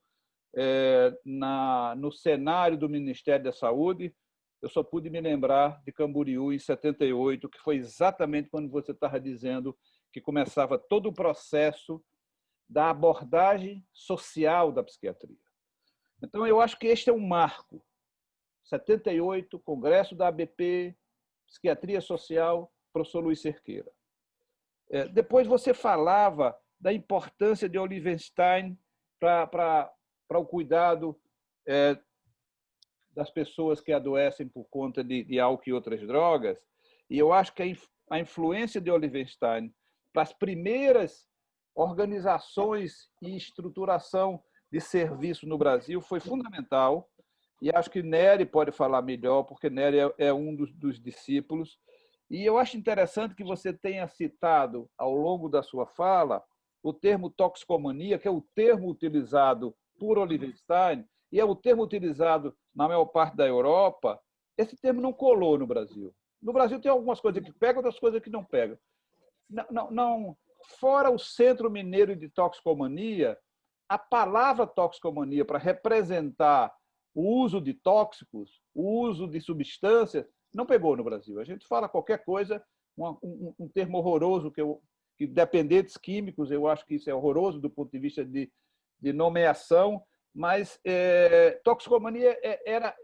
no cenário do Ministério da Saúde, eu só pude me lembrar de Camboriú em 78, que foi exatamente quando você estava dizendo que começava todo o processo da abordagem social da psiquiatria. Então, eu acho que este é um marco. 78, Congresso da ABP, Psiquiatria Social, professor Luiz Cerqueira. Depois você falava da importância de Olivenstein para o cuidado das pessoas que adoecem por conta de álcool e outras drogas, e eu acho que a influência de Olivenstein para as primeiras organizações e estruturação de serviço no Brasil foi fundamental, e acho que Nery pode falar melhor, porque Nery é um dos discípulos. E eu acho interessante que você tenha citado, ao longo da sua fala, o termo toxicomania, que é o termo utilizado por Olivenstein, e é o termo utilizado na maior parte da Europa. Esse termo não colou no Brasil. No Brasil tem algumas coisas que pegam, outras coisas que não pegam. Não, fora o Centro Mineiro de Toxicomania, a palavra toxicomania para representar o uso de tóxicos, o uso de substâncias, não pegou no Brasil. A gente fala qualquer coisa, um termo horroroso, que dependentes químicos, eu acho que isso é horroroso do ponto de vista de nomeação, mas toxicomania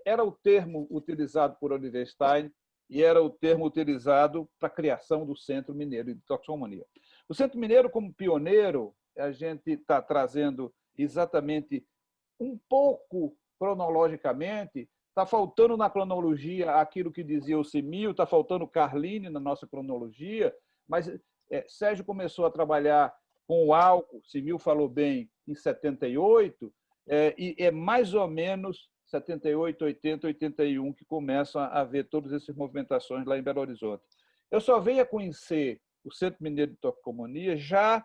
era o termo utilizado por Olivenstein e era o termo utilizado para a criação do Centro Mineiro de Toxicomania. O Centro Mineiro, como pioneiro, a gente está trazendo exatamente um pouco cronologicamente, está faltando na cronologia aquilo que dizia o Simil, está faltando Carline na nossa cronologia, mas Sérgio começou a trabalhar com o álcool, Simil falou bem, em 78, e é mais ou menos 78, 80, 81 que começam a haver todas essas movimentações lá em Belo Horizonte. Eu só venho a conhecer o Centro Mineiro de Toxicomania já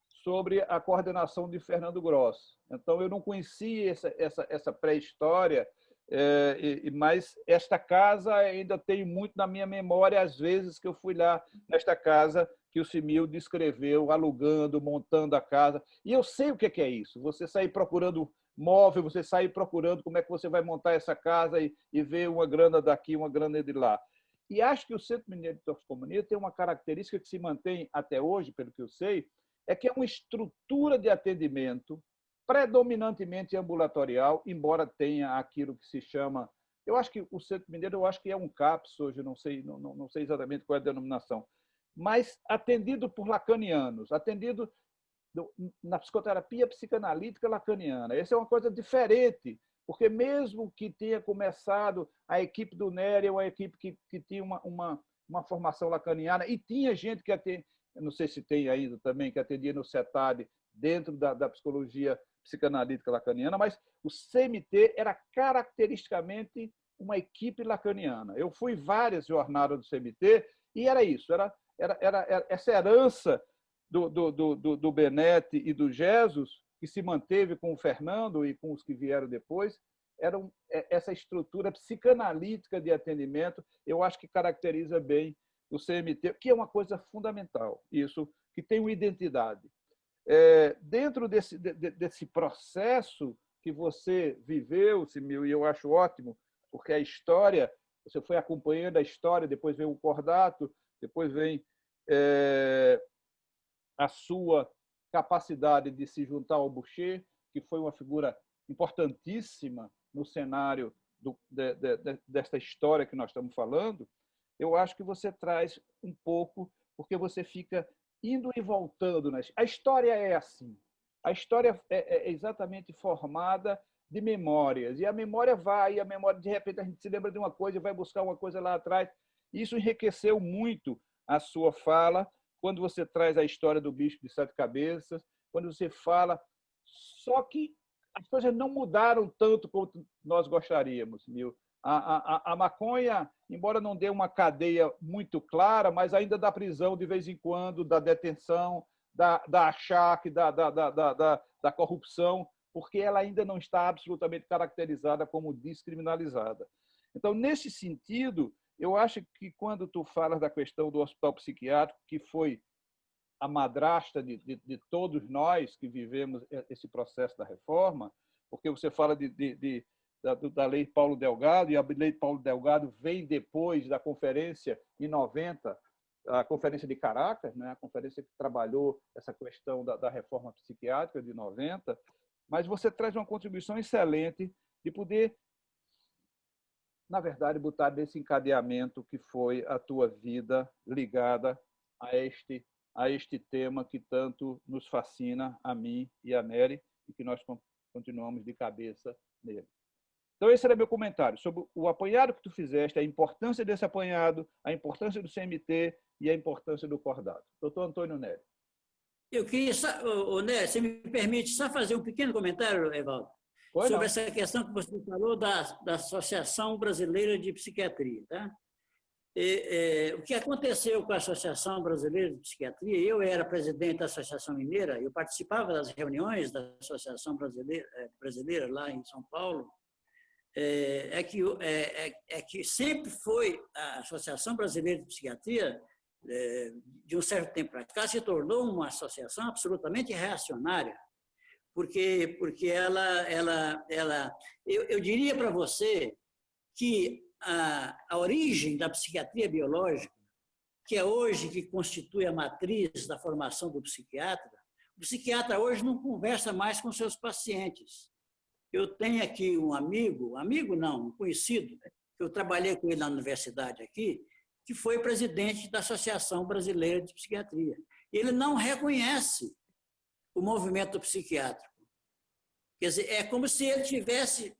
sobre a coordenação de Fernando Gross. Então, eu não conhecia essa pré-história, mas esta casa ainda tem muito na minha memória, às vezes que eu fui lá nesta casa que o Simil descreveu, alugando, montando a casa. E eu sei o que é isso, você sair procurando móvel, você sair procurando como é que você vai montar essa casa e ver uma grana daqui, uma grana de lá. E acho que o Centro Mineiro de Toxicomania tem uma característica que se mantém até hoje, pelo que eu sei, é que é uma estrutura de atendimento predominantemente ambulatorial, embora tenha aquilo que se chama... Eu acho que o Centro Mineiro, eu acho que é um CAPS hoje, não sei exatamente qual é a denominação, mas atendido por lacanianos, atendido na psicoterapia psicanalítica lacaniana. Essa é uma coisa diferente, porque mesmo que tenha começado a equipe do Nery, uma equipe que tinha uma formação lacaniana, e tinha gente que atendia, não sei se tem ainda também, que atendia no CETAD, dentro da psicologia psicanalítica lacaniana, mas o CMT era caracteristicamente uma equipe lacaniana. Eu fui várias jornadas do CMT e era isso, era essa herança do Benete e do Jesus, que se manteve com o Fernando e com os que vieram depois, essa estrutura psicanalítica de atendimento, eu acho que caracteriza bem o CMT, que é uma coisa fundamental, isso, que tem uma identidade. Dentro desse processo que você viveu, Simil, e eu acho ótimo, porque a história, você foi acompanhando a história, depois vem o Cordato, depois vem a sua capacidade de se juntar ao Boucher, que foi uma figura importantíssima no cenário desta história que nós estamos falando. Eu acho que você traz um pouco, porque você fica indo e voltando. A história é assim. A história é exatamente formada de memórias. E a memória vai, e a memória, de repente, a gente se lembra de uma coisa e vai buscar uma coisa lá atrás. Isso enriqueceu muito a sua fala, quando você traz a história do bicho de 7 cabeças, quando você fala. Só que as coisas não mudaram tanto quanto nós gostaríamos, Mil. A maconha, embora não dê uma cadeia muito clara, mas ainda dá prisão de vez em quando, da detenção, da achaque, da corrupção, porque ela ainda não está absolutamente caracterizada como descriminalizada. Então, nesse sentido, eu acho que quando tu falas da questão do hospital psiquiátrico, que foi a madrasta de todos nós que vivemos esse processo da reforma, porque você fala da Lei Paulo Delgado, e a Lei Paulo Delgado vem depois da conferência em 90, a Conferência de Caracas, né? A conferência que trabalhou essa questão da reforma psiquiátrica de 90, mas você traz uma contribuição excelente de poder, na verdade, botar desse encadeamento que foi a tua vida ligada a este tema que tanto nos fascina, a mim e a Nery, e que nós continuamos de cabeça nele. Então, esse era meu comentário sobre o apanhado que tu fizeste, a importância desse apanhado, a importância do CMT e a importância do Cordato. Doutor Antônio Nery. Eu queria, Nery, você me permite só fazer um pequeno comentário, Evaldo, sobre essa questão que você falou da Associação Brasileira de Psiquiatria. Tá? O que aconteceu com a Associação Brasileira de Psiquiatria, eu era presidente da Associação Mineira, eu participava das reuniões da Associação Brasileira lá em São Paulo, que sempre foi a Associação Brasileira de Psiquiatria, de um certo tempo para cá, se tornou uma associação absolutamente reacionária, porque eu diria para você que a origem da psiquiatria biológica, que é hoje que constitui a matriz da formação do psiquiatra, o psiquiatra hoje não conversa mais com seus pacientes. Eu tenho aqui um amigo não, um conhecido, que eu trabalhei com ele na universidade aqui, que foi presidente da Associação Brasileira de Psiquiatria. Ele não reconhece o movimento psiquiátrico. Quer dizer, é como se ele tivesse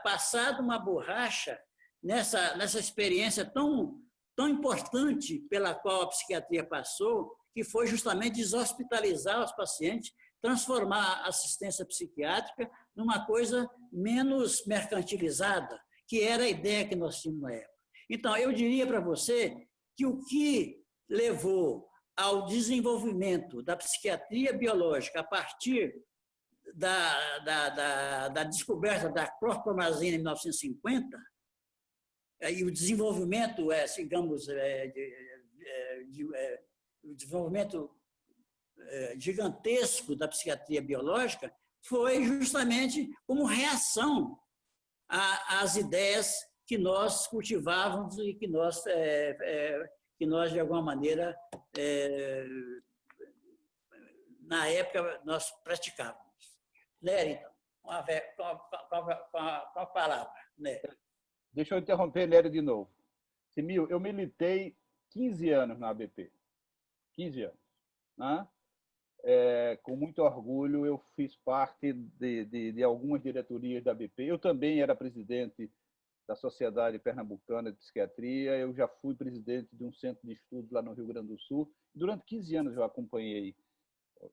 passado uma borracha nessa experiência tão importante pela qual a psiquiatria passou, que foi justamente deshospitalizar os pacientes, transformar a assistência psiquiátrica numa coisa menos mercantilizada, que era a ideia que nós tínhamos na época. Então, eu diria para você que o que levou ao desenvolvimento da psiquiatria biológica a partir da descoberta da clorpromazina em 1950, e o desenvolvimento, digamos, o desenvolvimento gigantesco da psiquiatria biológica foi justamente como reação às ideias que nós cultivávamos e que nós de alguma maneira, na época, nós praticávamos. Nery, então, com a palavra. Nery. Deixa eu interromper, Nery, de novo. Simil, eu militei 15 anos na ABP. 15 anos. Né? Com muito orgulho, eu fiz parte de algumas diretorias da ABP. Eu também era presidente da Sociedade Pernambucana de Psiquiatria. Eu já fui presidente de um centro de estudos lá no Rio Grande do Sul. Durante 15 anos eu acompanhei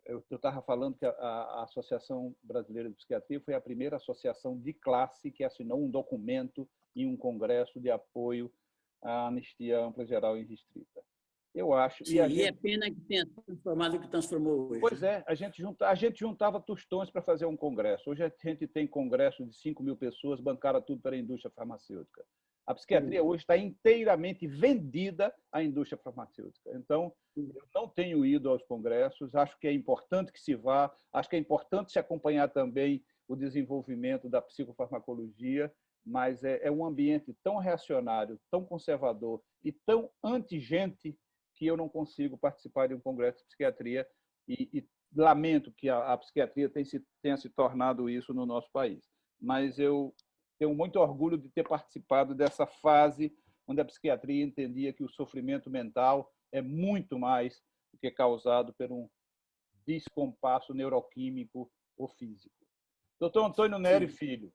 Eu estava falando que a Associação Brasileira de Psiquiatria foi a primeira associação de classe que assinou um documento em um congresso de apoio à anistia ampla, geral e restrita. Eu acho. Sim, e é pena que tenha transformado o que transformou hoje. Pois é, a gente juntava tostões para fazer um congresso. Hoje a gente tem congresso de 5.000 pessoas, bancaram tudo pela indústria farmacêutica. A psiquiatria hoje está inteiramente vendida à indústria farmacêutica. Então, eu não tenho ido aos congressos, acho que é importante que se vá, acho que é importante se acompanhar também o desenvolvimento da psicofarmacologia, mas é um ambiente tão reacionário, tão conservador e tão anti-gente que eu não consigo participar de um congresso de psiquiatria e lamento que a psiquiatria tenha se tornado isso no nosso país. Mas eu tenho muito orgulho de ter participado dessa fase onde a psiquiatria entendia que o sofrimento mental é muito mais do que causado por um descompasso neuroquímico ou físico. Doutor Antônio Nery Filho.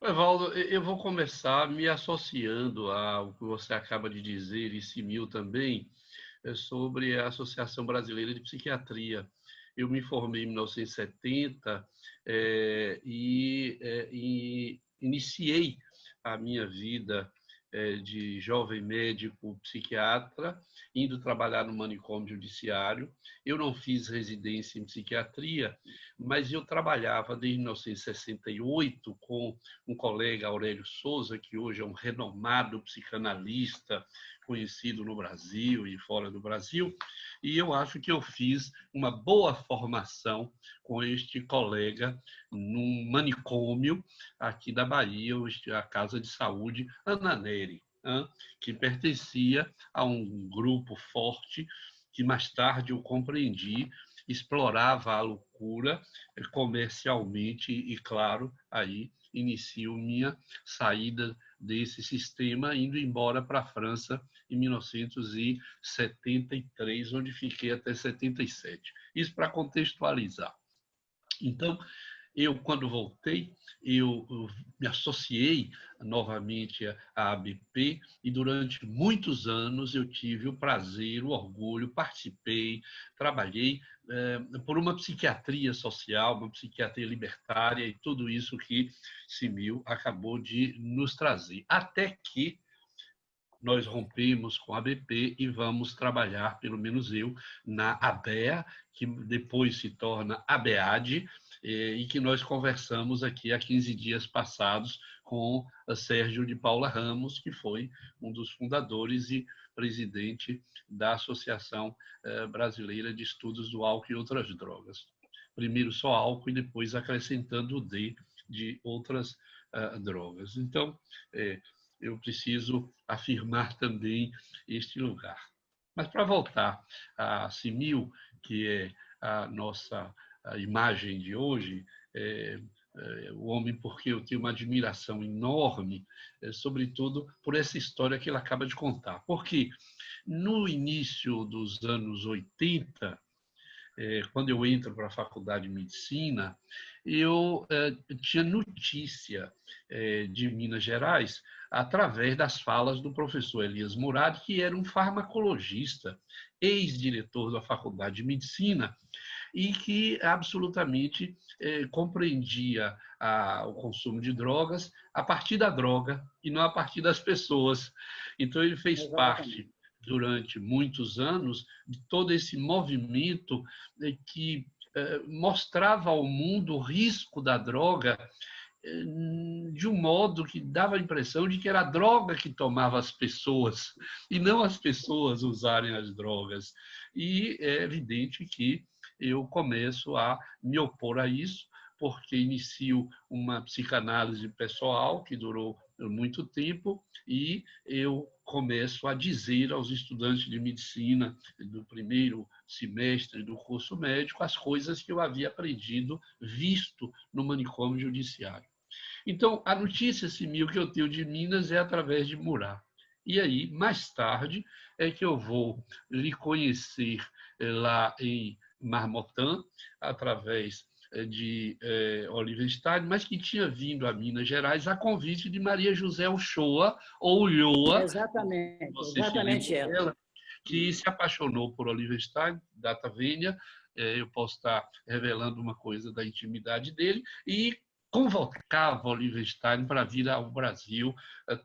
Evaldo, eu vou começar me associando ao que você acaba de dizer, e Simil também, sobre a Associação Brasileira de Psiquiatria. Eu me formei em 1970 e iniciei a minha vida de jovem médico psiquiatra, indo trabalhar no manicômio judiciário. Eu não fiz residência em psiquiatria, mas eu trabalhava desde 1968 com um colega, Aurélio Souza, que hoje é um renomado psicanalista, conhecido no Brasil e fora do Brasil, e eu acho que eu fiz uma boa formação com este colega num manicômio aqui da Bahia, a Casa de Saúde Ana Nery, que pertencia a um grupo forte que mais tarde eu compreendi, explorava a loucura comercialmente e, claro, aí inicio minha saída desse sistema, indo embora para a França em 1973, onde fiquei até 77. Isso para contextualizar. Então, eu, quando voltei, eu me associei novamente à ABP e durante muitos anos eu tive o prazer, o orgulho, participei, trabalhei por uma psiquiatria social, uma psiquiatria libertária e tudo isso que Simil acabou de nos trazer. Até que nós rompemos com a ABP e vamos trabalhar, pelo menos eu, na ABEA, que depois se torna ABEAD, e que nós conversamos aqui há 15 dias passados com Sérgio de Paula Ramos, que foi um dos fundadores e presidente da Associação Brasileira de Estudos do Álcool e Outras Drogas. Primeiro só álcool e depois acrescentando o D de outras drogas. Então, eu preciso afirmar também este lugar. Mas para voltar a Simil, que é a nossa imagem de hoje, o homem porque eu tenho uma admiração enorme, sobretudo por essa história que ele acaba de contar. Porque no início dos anos 80, quando eu entro para a faculdade de medicina, eu tinha notícia de Minas Gerais através das falas do professor Elias Murad, que era um farmacologista, ex-diretor da faculdade de medicina, e que absolutamente compreendia o consumo de drogas a partir da droga e não a partir das pessoas. Então, ele fez parte, durante muitos anos, de todo esse movimento que mostrava ao mundo o risco da droga de um modo que dava a impressão de que era a droga que tomava as pessoas e não as pessoas usarem as drogas. E é evidente que eu começo a me opor a isso, porque inicio uma psicanálise pessoal que durou muito tempo e eu começo a dizer aos estudantes de medicina do primeiro semestre do curso médico as coisas que eu havia aprendido, visto no manicômio judiciário. Então, a notícia, Simil, que eu tenho de Minas é através de Murat. E aí, mais tarde, é que eu vou lhe conhecer lá em Marmottan, através de Olivenstein, mas que tinha vindo a Minas Gerais a convite de Maria José Uchoa, ou Ulloa. Exatamente ela. que se apaixonou por Oliver Stein, data vênia, eu posso estar revelando uma coisa da intimidade dele, e convocava Oliver Stein para vir ao Brasil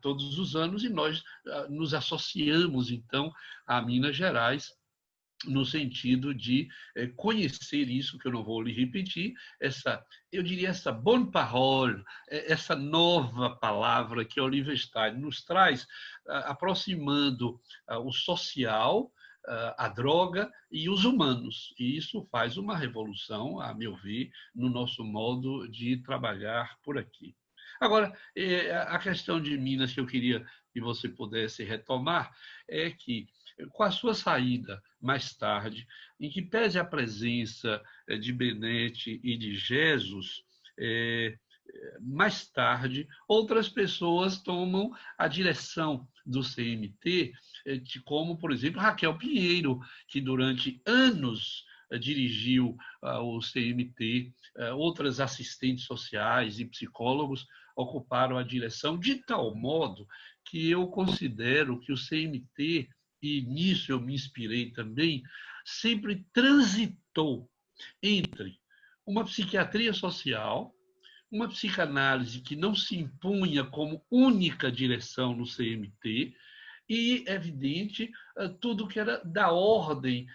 todos os anos, e nós nos associamos, então, a Minas Gerais, no sentido de conhecer isso, que eu não vou lhe repetir, eu diria essa bonne parole, essa nova palavra que Oliver Stein nos traz, aproximando o social, a droga e os humanos. E isso faz uma revolução, a meu ver, no nosso modo de trabalhar por aqui. Agora, a questão de Minas que eu queria que você pudesse retomar é que, com a sua saída mais tarde, em que pese a presença de Benete e de Jesus, mais tarde, outras pessoas tomam a direção do CMT, como, por exemplo, Raquel Pinheiro, que durante anos dirigiu o CMT, outras assistentes sociais e psicólogos ocuparam a direção, de tal modo que eu considero que o CMT, e nisso eu me inspirei também, sempre transitou entre uma psiquiatria social, uma psicanálise que não se impunha como única direção no CMT, e, evidente, tudo que era da ordem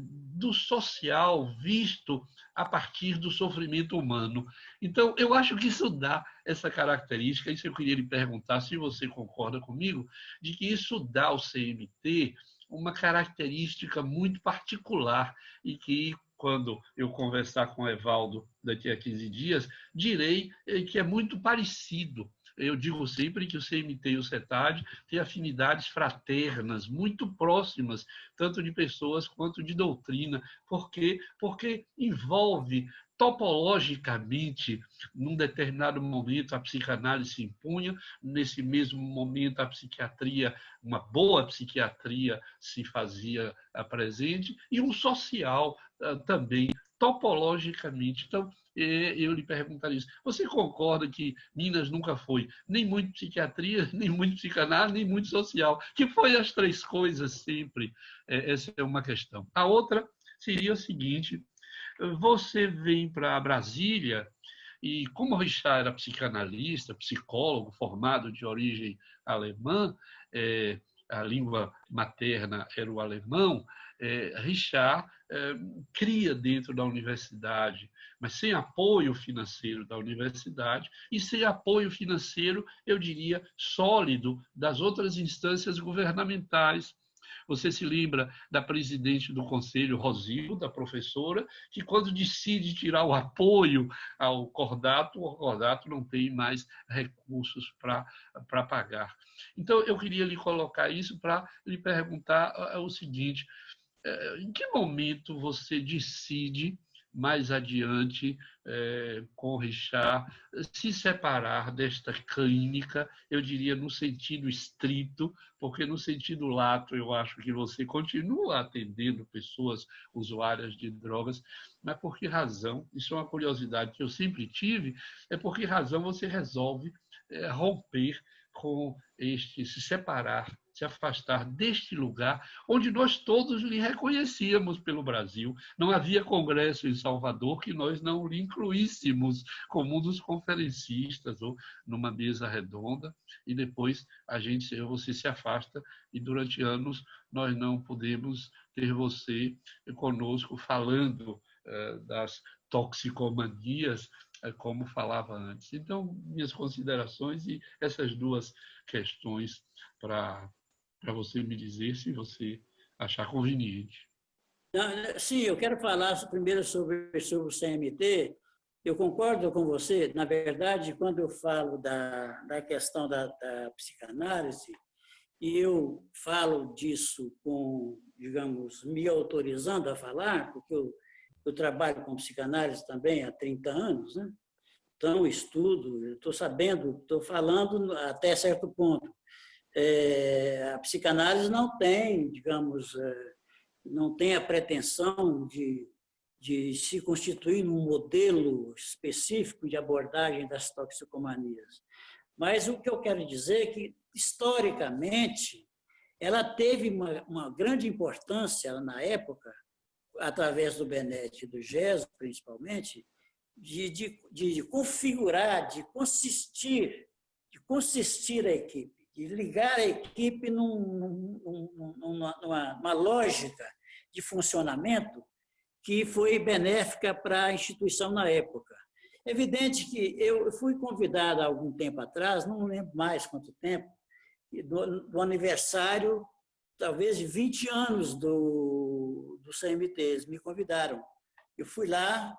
do social visto a partir do sofrimento humano. Então, eu acho que isso dá essa característica, isso eu queria lhe perguntar se você concorda comigo, de que isso dá ao CMT uma característica muito particular e que, quando eu conversar com o Evaldo daqui a 15 dias, direi que é muito parecido. Eu digo sempre que o CMT e o CETAD têm afinidades fraternas, muito próximas, tanto de pessoas quanto de doutrina. Por quê? Porque envolve topologicamente, num determinado momento, a psicanálise se impunha, nesse mesmo momento, a psiquiatria, uma boa psiquiatria, se fazia presente, e um social também, topologicamente. Então, eu lhe perguntaria isso. Você concorda que Minas nunca foi nem muito psiquiatria, nem muito psicanálise, nem muito social, que foi as três coisas sempre? Essa é uma questão. A outra seria o seguinte: você vem para Brasília e, como o Richard era psicanalista, psicólogo, formado de origem alemã, a língua materna era o alemão, Richard cria dentro da universidade, mas sem apoio financeiro da universidade e sem apoio financeiro, eu diria, sólido das outras instâncias governamentais. Você se lembra da presidente do conselho, Rosilda, professora, que, quando decide tirar o apoio ao Cordato, o Cordato não tem mais recursos para pagar. Então, eu queria lhe colocar isso para lhe perguntar o seguinte: em que momento você decide, mais adiante, com o Richard, se separar desta clínica, eu diria no sentido estrito, porque no sentido lato eu acho que você continua atendendo pessoas usuárias de drogas, mas por que razão? Isso é uma curiosidade que eu sempre tive, por que razão você resolve romper com se separar, se afastar deste lugar onde nós todos lhe reconhecíamos pelo Brasil. Não havia congresso em Salvador que nós não lhe incluíssemos como um dos conferencistas ou numa mesa redonda, e depois você se afasta e durante anos nós não podemos ter você conosco falando das toxicomanias, como falava antes. Então, minhas considerações e essas duas questões para você me dizer se você achar conveniente. Sim, eu quero falar primeiro sobre o CMT. Eu concordo com você. Na verdade, quando eu falo da questão da psicanálise, e eu falo disso com, digamos, me autorizando a falar, porque eu trabalho com psicanálise também há 30 anos, né? Então, estudo, estou sabendo, estou falando até certo ponto. A psicanálise não tem, digamos, não tem a pretensão de se constituir num modelo específico de abordagem das toxicomanias. Mas o que eu quero dizer é que, historicamente, ela teve uma grande importância na época, através do Benetti e do GESO, principalmente, de configurar, de consistir a equipe, de ligar a equipe numa lógica de funcionamento que foi benéfica para a instituição na época. É evidente que eu fui convidado há algum tempo atrás, não lembro mais quanto tempo, do aniversário, talvez de 20 anos do CMT, eles me convidaram. Eu fui lá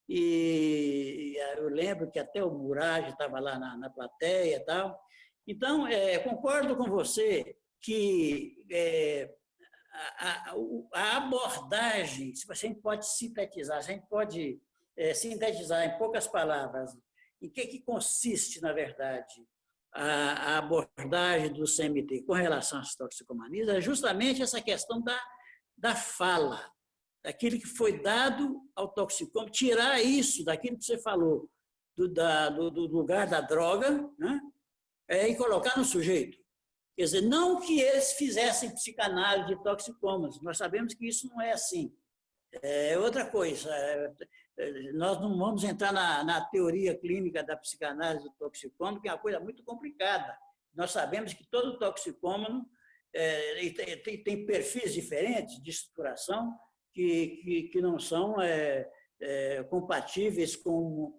e eu lembro que até o Murage estava lá na plateia e tal. Então, concordo com você que a abordagem, se a gente pode sintetizar, a gente pode sintetizar em poucas palavras, em que consiste, na verdade, a abordagem do CMT com relação às toxicomanias, é justamente essa questão da fala, daquilo que foi dado ao toxicômano, tirar isso daquilo que você falou, do lugar da droga, né? E colocar no sujeito. Quer dizer, não que eles fizessem psicanálise de toxicômanos, nós sabemos que isso não é assim. É outra coisa, nós não vamos entrar na teoria clínica da psicanálise do toxicômano, que é uma coisa muito complicada. Nós sabemos que todo toxicômano tem perfis diferentes de estruturação que não são compatíveis com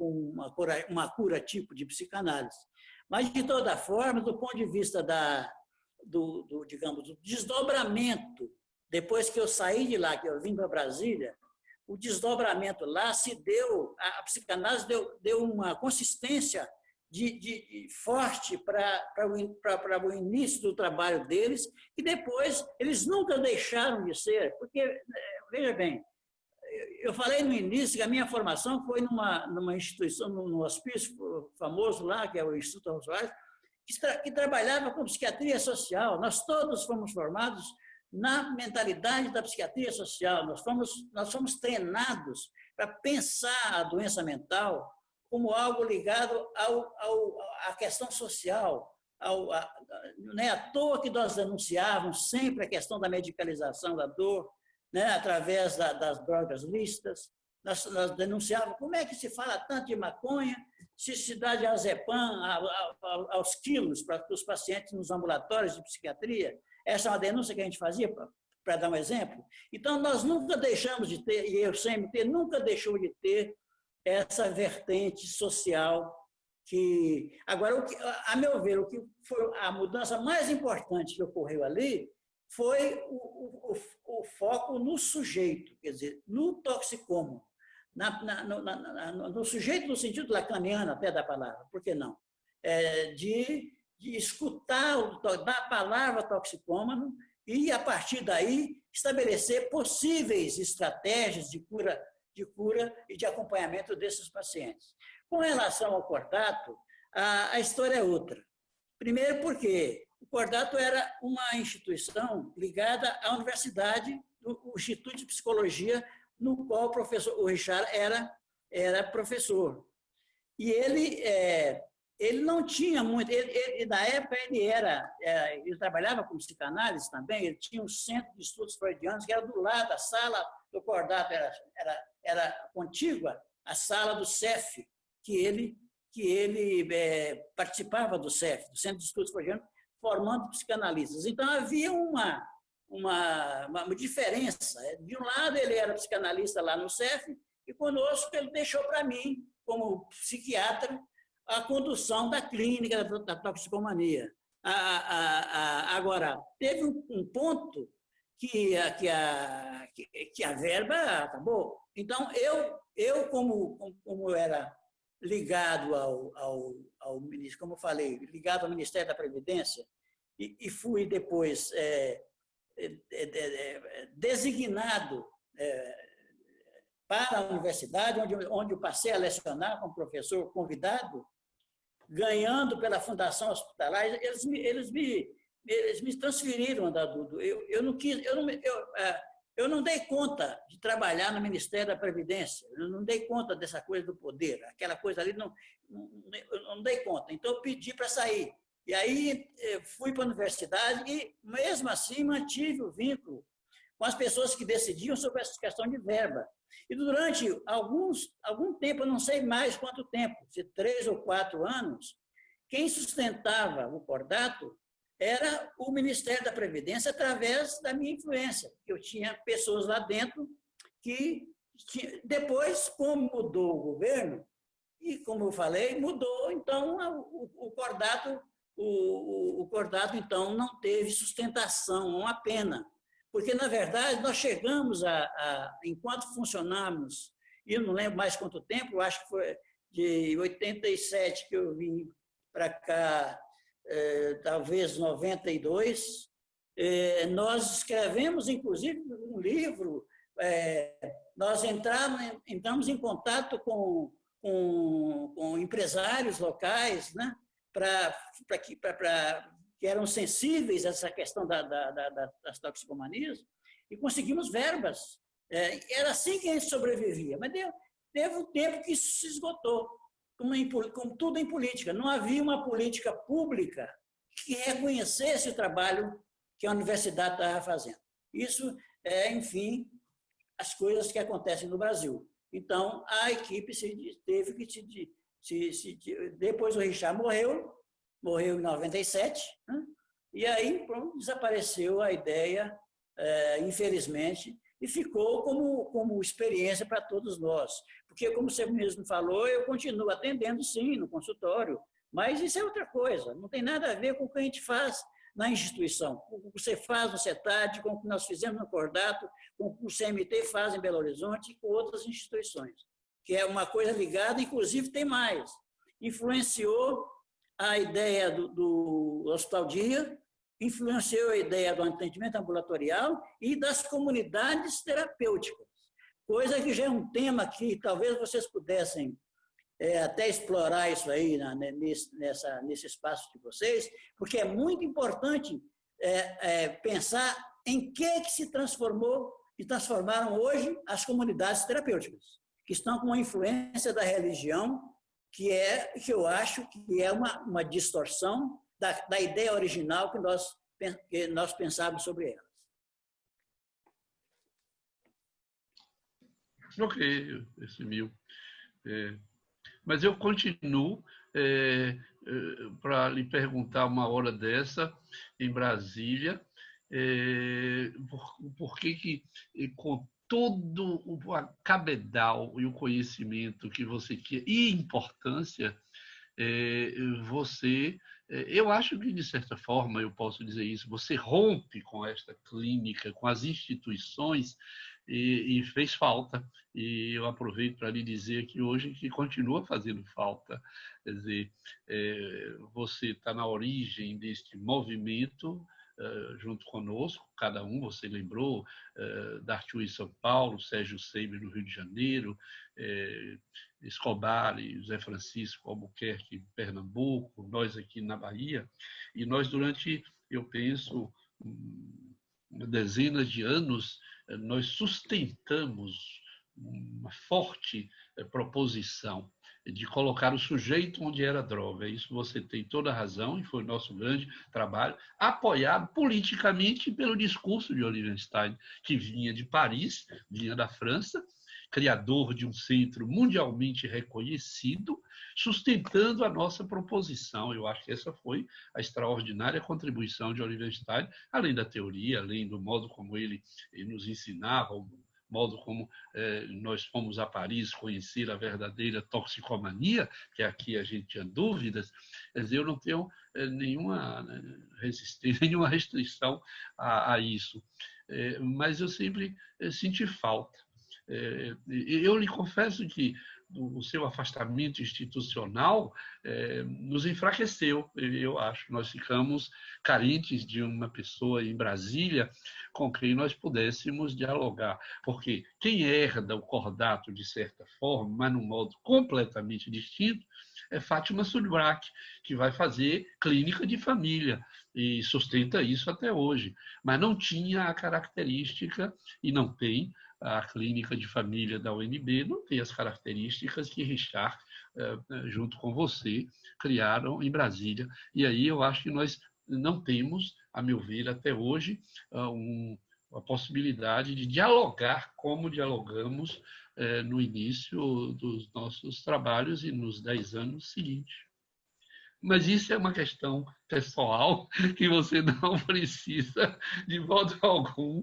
uma cura tipo de psicanálise. Mas, de toda forma, do ponto de vista digamos, do desdobramento, depois que eu saí de lá, que eu vim para Brasília, o desdobramento lá se deu, a psicanálise deu uma consistência forte para o início do trabalho deles, e depois eles nunca deixaram de ser, porque, veja bem, eu falei no início que a minha formação foi numa instituição, num hospício famoso lá, que é o Instituto Roosevelt, que trabalhava com psiquiatria social. Nós todos fomos formados na mentalidade da psiquiatria social. Nós fomos treinados para pensar a doença mental como algo ligado à questão social. Não é à toa que nós denunciávamos sempre a questão da medicalização da dor, né, através das drogas lícitas. Nós denunciávamos como é que se fala tanto de maconha, se dá diazepam aos quilos para os pacientes nos ambulatórios de psiquiatria. Essa é uma denúncia que a gente fazia, para dar um exemplo. Então, nós nunca deixamos de ter, e o CMT nunca deixou de ter, essa vertente social que... Agora, a meu ver, o que foi a mudança mais importante que ocorreu ali foi o foco no sujeito, quer dizer, no toxicômano, no sujeito no sentido lacaniano até da palavra, por que não? De escutar da palavra toxicômano e, a partir daí, estabelecer possíveis estratégias de cura e de acompanhamento desses pacientes. Com relação ao Cordato, a história é outra. Primeiro porque o Cordato era uma instituição ligada à universidade, o Instituto de Psicologia, no qual o Richard era professor. E ele não tinha muito... na época, ele trabalhava com psicanálise também, ele tinha um centro de estudos freudianos, que era do lado da sala do Cordato, era contígua à sala do CEF, que ele participava do CEF, do Centro de Estudos Freudianos, formando psicanalistas. Então, havia uma diferença. De um lado, ele era psicanalista lá no CEF, e conosco ele deixou para mim, como psiquiatra, a condução da clínica da toxicomania. Agora, teve um ponto que a verba acabou. Então, eu como era ligado ao ministro, como eu falei, ligado ao Ministério da Previdência, e fui depois designado para a universidade, onde eu passei a lecionar como professor convidado, ganhando pela Fundação Hospitalar. Eles me transferiram da Dudu. Eu não dei conta de trabalhar no Ministério da Previdência, eu não dei conta dessa coisa do poder, aquela coisa ali, eu não dei conta. Então, eu pedi para sair. E aí fui para a universidade e, mesmo assim, mantive o vínculo com as pessoas que decidiam sobre essa questão de verba. E durante algum tempo, eu não sei mais quanto tempo, se 3 ou 4 anos, quem sustentava o Cordato era o Ministério da Previdência através da minha influência. Eu tinha pessoas lá dentro que, depois, como mudou o governo, e como eu falei, mudou, então, o Cordato, o Cordato, então, não teve sustentação, uma pena. Porque, na verdade, nós chegamos enquanto funcionamos, e eu não lembro mais quanto tempo, eu acho que foi de 87 que eu vim para cá, talvez 92, nós escrevemos, inclusive, um livro, nós entramos em contato com empresários locais, né, que eram sensíveis a essa questão das toxicomanias, e conseguimos verbas. Era assim que a gente sobrevivia, mas teve um tempo que isso se esgotou, como tudo em política. Não havia uma política pública que reconhecesse o trabalho que a universidade estava fazendo. Isso enfim, as coisas que acontecem no Brasil. Então, a equipe teve que depois o Richard morreu em 97, né? E aí pronto, desapareceu a ideia, infelizmente, e ficou como experiência para todos nós. Porque, como você mesmo falou, eu continuo atendendo, sim, no consultório, mas isso é outra coisa, não tem nada a ver com o que a gente faz na instituição, com o que você faz no CETAD, com o que nós fizemos no Cordato, com o que o CMT faz em Belo Horizonte e com outras instituições, que é uma coisa ligada, inclusive tem mais. Influenciou a ideia do Hospital Dia, influenciou a ideia do atendimento ambulatorial e das comunidades terapêuticas, coisa que já é um tema que talvez vocês pudessem até explorar isso aí nesse espaço de vocês, porque é muito importante pensar em que se transformaram hoje as comunidades terapêuticas, que estão com uma influência da religião, que eu acho que é uma distorção da ideia original que nós pensávamos sobre elas. Ok, esse mil. Mas eu continuo para lhe perguntar uma hora dessa, em Brasília, por que com todo o cabedal e o conhecimento que você tinha e importância, você, eu acho que, de certa forma, eu posso dizer isso, você rompe com esta clínica, com as instituições, e fez falta. E eu aproveito para lhe dizer que hoje que continua fazendo falta. Quer dizer, você está na origem deste movimento, junto conosco, cada um, você lembrou, Dartiu em São Paulo, Sérgio Seiber no Rio de Janeiro, Escobar e José Francisco Albuquerque em Pernambuco, nós aqui na Bahia, e nós durante, eu penso, dezenas de anos, nós sustentamos uma forte proposição de colocar o sujeito onde era droga. Isso você tem toda a razão, e foi o nosso grande trabalho, apoiado politicamente pelo discurso de Olivenstein, que vinha de Paris, vinha da França, criador de um centro mundialmente reconhecido, sustentando a nossa proposição. Eu acho que essa foi a extraordinária contribuição de Olivenstein, além da teoria, além do modo como ele nos ensinava, o modo como nós fomos a Paris conhecer a verdadeira toxicomania, que aqui a gente tinha dúvidas. Quer dizer, eu não tenho nenhuma resistência, nenhuma restrição a isso. Mas eu sempre senti falta. Eu lhe confesso que o seu afastamento institucional nos enfraqueceu, eu acho. Nós ficamos carentes de uma pessoa em Brasília com quem nós pudéssemos dialogar, porque quem herda o Cordato, de certa forma, mas num modo completamente distinto, é Fátima Sulbrac, que vai fazer clínica de família e sustenta isso até hoje, mas não tinha a característica, e não tem, a clínica de família da UNB não tem as características que Richard junto com você, criaram em Brasília. E aí eu acho que nós não temos, a meu ver, até hoje, a possibilidade de dialogar como dialogamos no início dos nossos trabalhos e nos 10 anos seguintes. Mas isso é uma questão pessoal que você não precisa, de modo algum.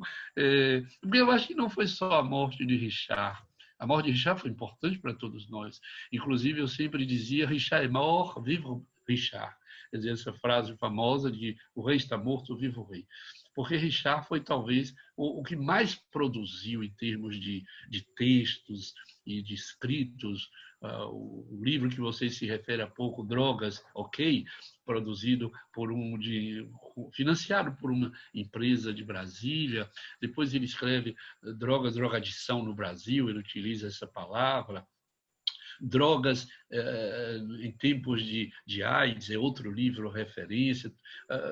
Porque eu acho que não foi só a morte de Richard. A morte de Richard foi importante para todos nós. Inclusive, eu sempre dizia, Richard é mort, vive Richard. Quer dizer, essa frase famosa de o rei está morto, viva o rei. Porque Richard foi talvez o que mais produziu em termos de textos e de escritos. O livro que você se refere há pouco, Drogas, ok, produzido financiado por uma empresa de Brasília. Depois ele escreve Drogas, Drogadição no Brasil, ele utiliza essa palavra. Drogas em tempos de AIDS, é outro livro referência.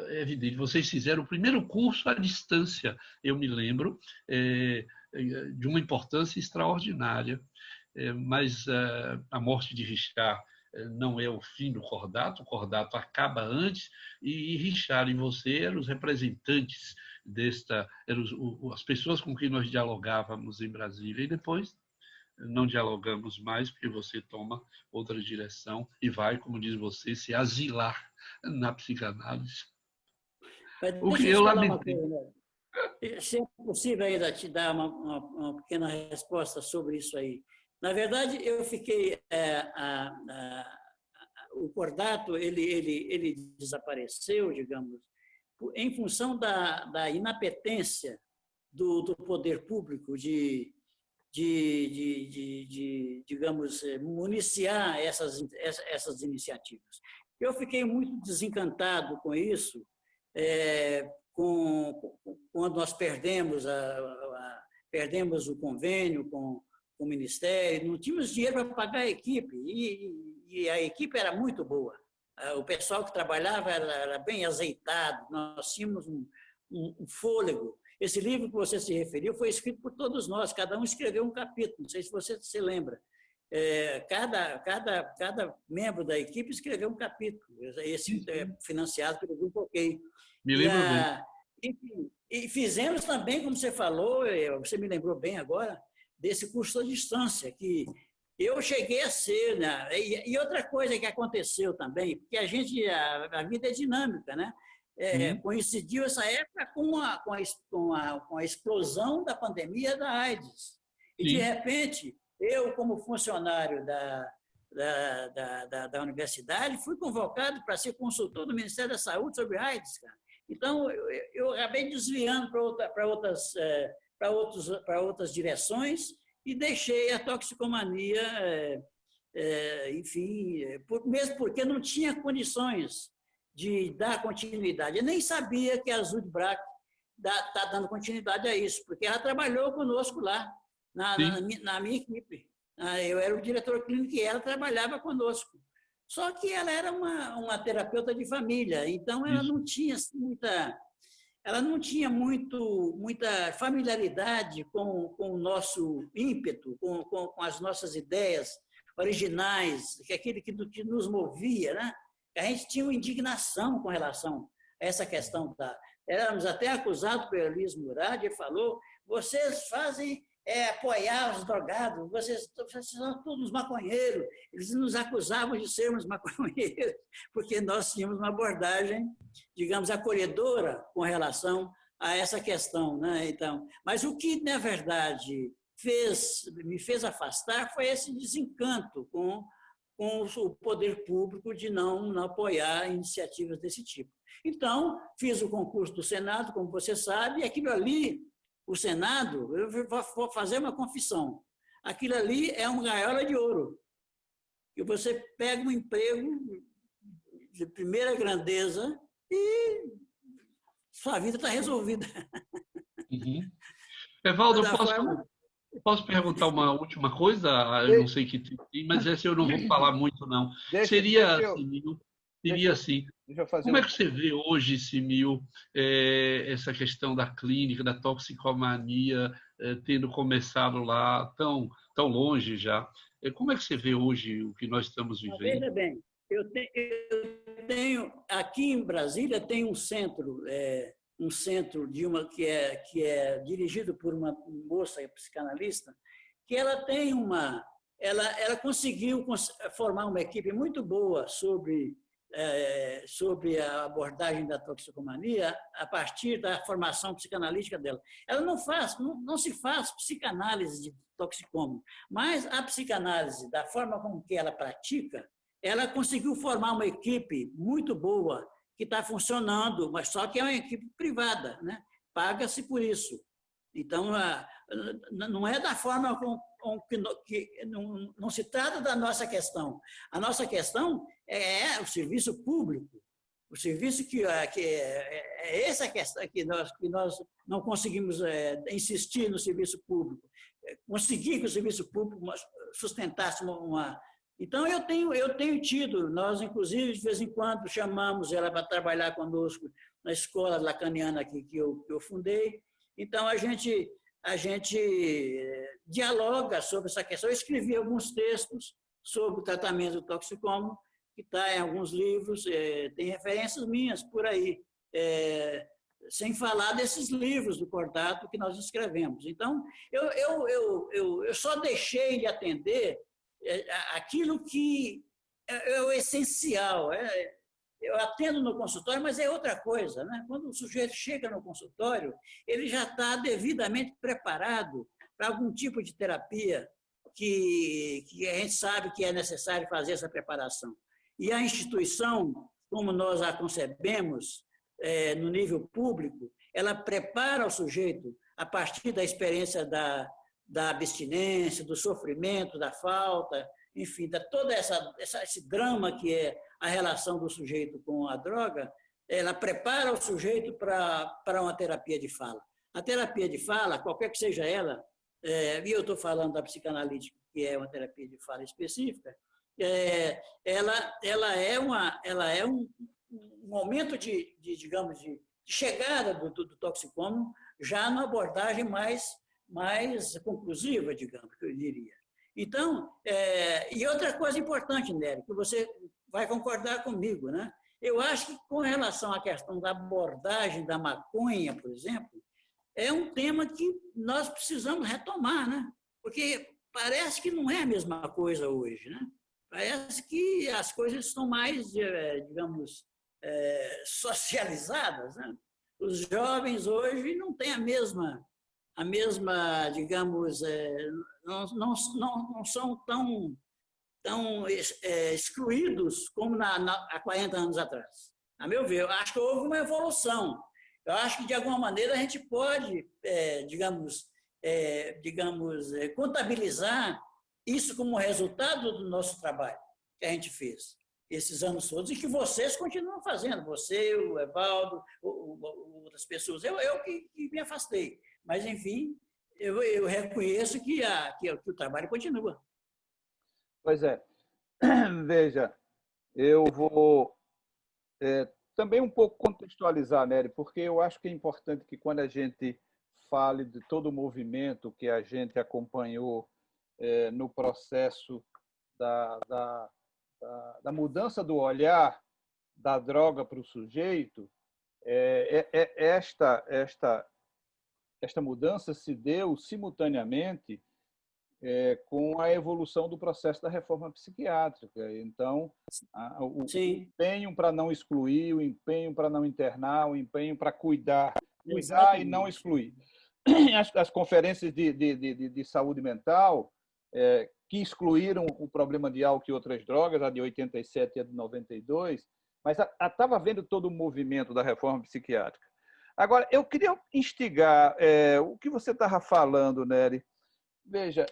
É evidente, vocês fizeram o primeiro curso à distância, eu me lembro, de uma importância extraordinária. Mas a morte de Richard não é o fim do Cordato, o Cordato acaba antes, e Richard e você eram os representantes as pessoas com quem nós dialogávamos em Brasília, e depois não dialogamos mais, porque você toma outra direção e vai, como diz você, se asilar na psicanálise. O que eu lamentei. Se é possível ainda te dar uma pequena resposta sobre isso aí. Na verdade, eu fiquei... o Cordato, ele desapareceu, digamos, em função da inapetência do poder público digamos, municiar essas iniciativas. Eu fiquei muito desencantado com isso, quando nós perdemos o convênio com o Ministério, não tínhamos dinheiro para pagar a equipe, e a equipe era muito boa. O pessoal que trabalhava era bem azeitado, nós tínhamos um fôlego. Esse livro que você se referiu foi escrito por todos nós, cada um escreveu um capítulo, não sei se você se lembra. Cada membro da equipe escreveu um capítulo, financiado pelo Grupo OK. Me lembro bem. Enfim, e fizemos também, como você falou, você me lembrou bem agora, desse curso à distância, que eu cheguei a ser, né? E outra coisa que aconteceu também, porque a vida é dinâmica, né? Coincidiu essa época com a explosão da pandemia da AIDS. E, de repente, eu, como funcionário da universidade, fui convocado para ser consultor do Ministério da Saúde sobre AIDS, cara. Então, eu acabei desviando para outras direções e deixei a toxicomania, enfim, mesmo porque não tinha condições de dar continuidade. Eu nem sabia que a Azul Brac está dando continuidade a isso, porque ela trabalhou conosco lá, na minha equipe. Eu era o diretor clínico e ela trabalhava conosco. Só que ela era uma terapeuta de família, então ela não tinha muita familiaridade com o nosso ímpeto, com as nossas ideias originais, aquele que nos movia, né? A gente tinha uma indignação com relação a essa questão éramos até acusados pelo Elis Murad, ele falou, vocês fazem apoiar os drogados, vocês são todos maconheiros. Eles nos acusavam de sermos maconheiros, porque nós tínhamos uma abordagem, digamos, acolhedora com relação a essa questão, né? Então, mas o que, na verdade, me fez afastar foi esse desencanto com o poder público de não apoiar iniciativas desse tipo. Então, fiz o concurso do Senado, como você sabe, e aquilo ali, o Senado, eu vou fazer uma confissão, aquilo ali é uma gaiola de ouro, que você pega um emprego de primeira grandeza e sua vida está resolvida. Uhum. Evaldo, posso perguntar uma última coisa? Eu não sei que tem, mas essa eu não vou falar muito, não. Seria assim. Como é que você vê hoje, Simil, essa questão da clínica, da toxicomania, tendo começado lá tão longe já? Como é que você vê hoje o que nós estamos vivendo? Veja bem, eu tenho aqui em Brasília tem um centro de uma que é dirigido por uma moça psicanalista, que ela tem ela conseguiu formar uma equipe muito boa sobre a abordagem da toxicomania a partir da formação psicanalítica dela. Ela não se faz psicanálise de toxicômano, mas a psicanálise, da forma como que ela pratica, ela conseguiu formar uma equipe muito boa que está funcionando, mas só que é uma equipe privada, né? Paga-se por isso. Então, não é da forma que não se trata da nossa questão. A nossa questão é o serviço público, o serviço que é essa questão que nós não conseguimos insistir no serviço público, conseguir que o serviço público sustentasse uma. Então, eu tenho tido, nós, inclusive, de vez em quando, chamamos ela para trabalhar conosco na escola lacaniana aqui que eu fundei. Então, a gente dialoga sobre essa questão. Eu escrevi alguns textos sobre o tratamento do toxicômano, que está em alguns livros, tem referências minhas por aí, sem falar desses livros do Cordato que nós escrevemos. Então, eu só deixei de atender aquilo que é o essencial. Eu atendo no consultório, mas é outra coisa, né? Quando o sujeito chega no consultório, ele já está devidamente preparado para algum tipo de terapia que a gente sabe que é necessário fazer essa preparação. E a instituição, como nós a concebemos no nível público, ela prepara o sujeito a partir da experiência da abstinência, do sofrimento, da falta, enfim, de todo esse drama que é a relação do sujeito com a droga, ela prepara o sujeito para uma terapia de fala. A terapia de fala, qualquer que seja ela, e eu estou falando da psicanalítica, que é uma terapia de fala específica, ela é um momento digamos, de chegada do toxicômano já na abordagem mais conclusiva, digamos, que eu diria. Então, e outra coisa importante, Nery, que você vai concordar comigo, né? Eu acho que, com relação à questão da abordagem da maconha, por exemplo, é um tema que nós precisamos retomar, né? Porque parece que não é a mesma coisa hoje, né? Parece que as coisas estão mais, digamos, socializadas, né? Os jovens hoje não têm a mesma, digamos, não são tão excluídos como há 40 anos atrás. A meu ver, eu acho que houve uma evolução. Eu acho que, de alguma maneira, a gente pode, digamos, contabilizar isso como resultado do nosso trabalho que a gente fez esses anos todos e que vocês continuam fazendo, você, o Evaldo, outras pessoas. Eu que me afastei. Mas, enfim, eu reconheço que o trabalho continua. Pois é. Veja, eu vou também um pouco contextualizar, Nery, porque eu acho que é importante que, quando a gente fale de todo o movimento que a gente acompanhou no processo da mudança do olhar da droga para o sujeito, esta mudança se deu simultaneamente com a evolução do processo da reforma psiquiátrica. Então, o empenho para não excluir, o empenho para não internar, o empenho para cuidar e não excluir. As conferências de saúde mental, que excluíram o problema de álcool e outras drogas, a de 87 e a de 92, mas estava vendo todo o movimento da reforma psiquiátrica. Agora, eu queria instigar o que você estava falando, Nery. Veja,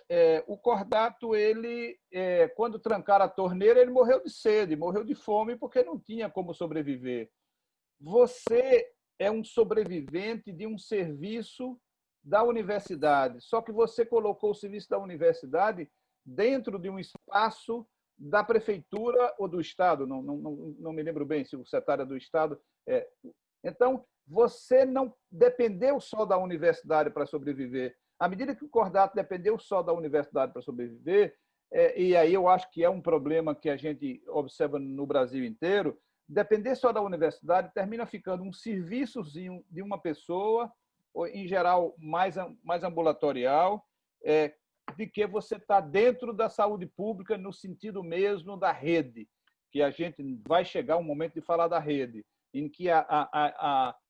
o Cordato, ele, quando trancaram a torneira, ele morreu de sede, morreu de fome, porque não tinha como sobreviver. Você é um sobrevivente de um serviço da universidade, só que você colocou o serviço da universidade dentro de um espaço da prefeitura ou do Estado, não me lembro bem se o secretário do Estado. Então, você não dependeu só da universidade para sobreviver. À medida que o Cordato dependeu só da universidade para sobreviver, e aí eu acho que é um problema que a gente observa no Brasil inteiro, depender só da universidade termina ficando um serviçozinho de uma pessoa, em geral mais ambulatorial, de que você está dentro da saúde pública no sentido mesmo da rede, que a gente vai chegar um momento de falar da rede, em que